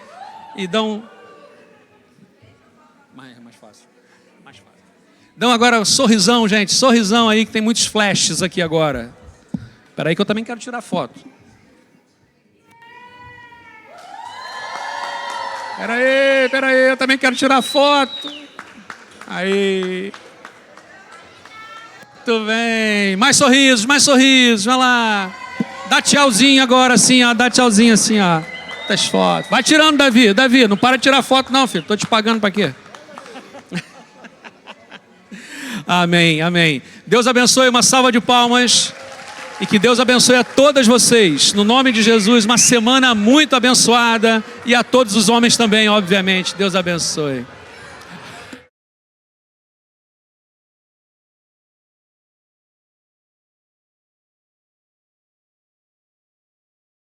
e dão... Dão agora um sorrisão, gente. Sorrisão aí, que tem muitos flashes aqui agora. Espera aí que eu também quero tirar foto. Espera aí, eu também quero tirar foto. Aí. Muito bem. Mais sorrisos, vai lá. Dá tchauzinho agora assim, ó. Dá tchauzinho assim, ó. Das fotos. Vai tirando, Davi. Davi, não para de tirar foto não, filho. Tô te pagando pra quê? Amém, amém. Deus abençoe, uma salva de palmas. E que Deus abençoe a todas vocês. No nome de Jesus, uma semana muito abençoada. E a todos os homens também, obviamente. Deus abençoe.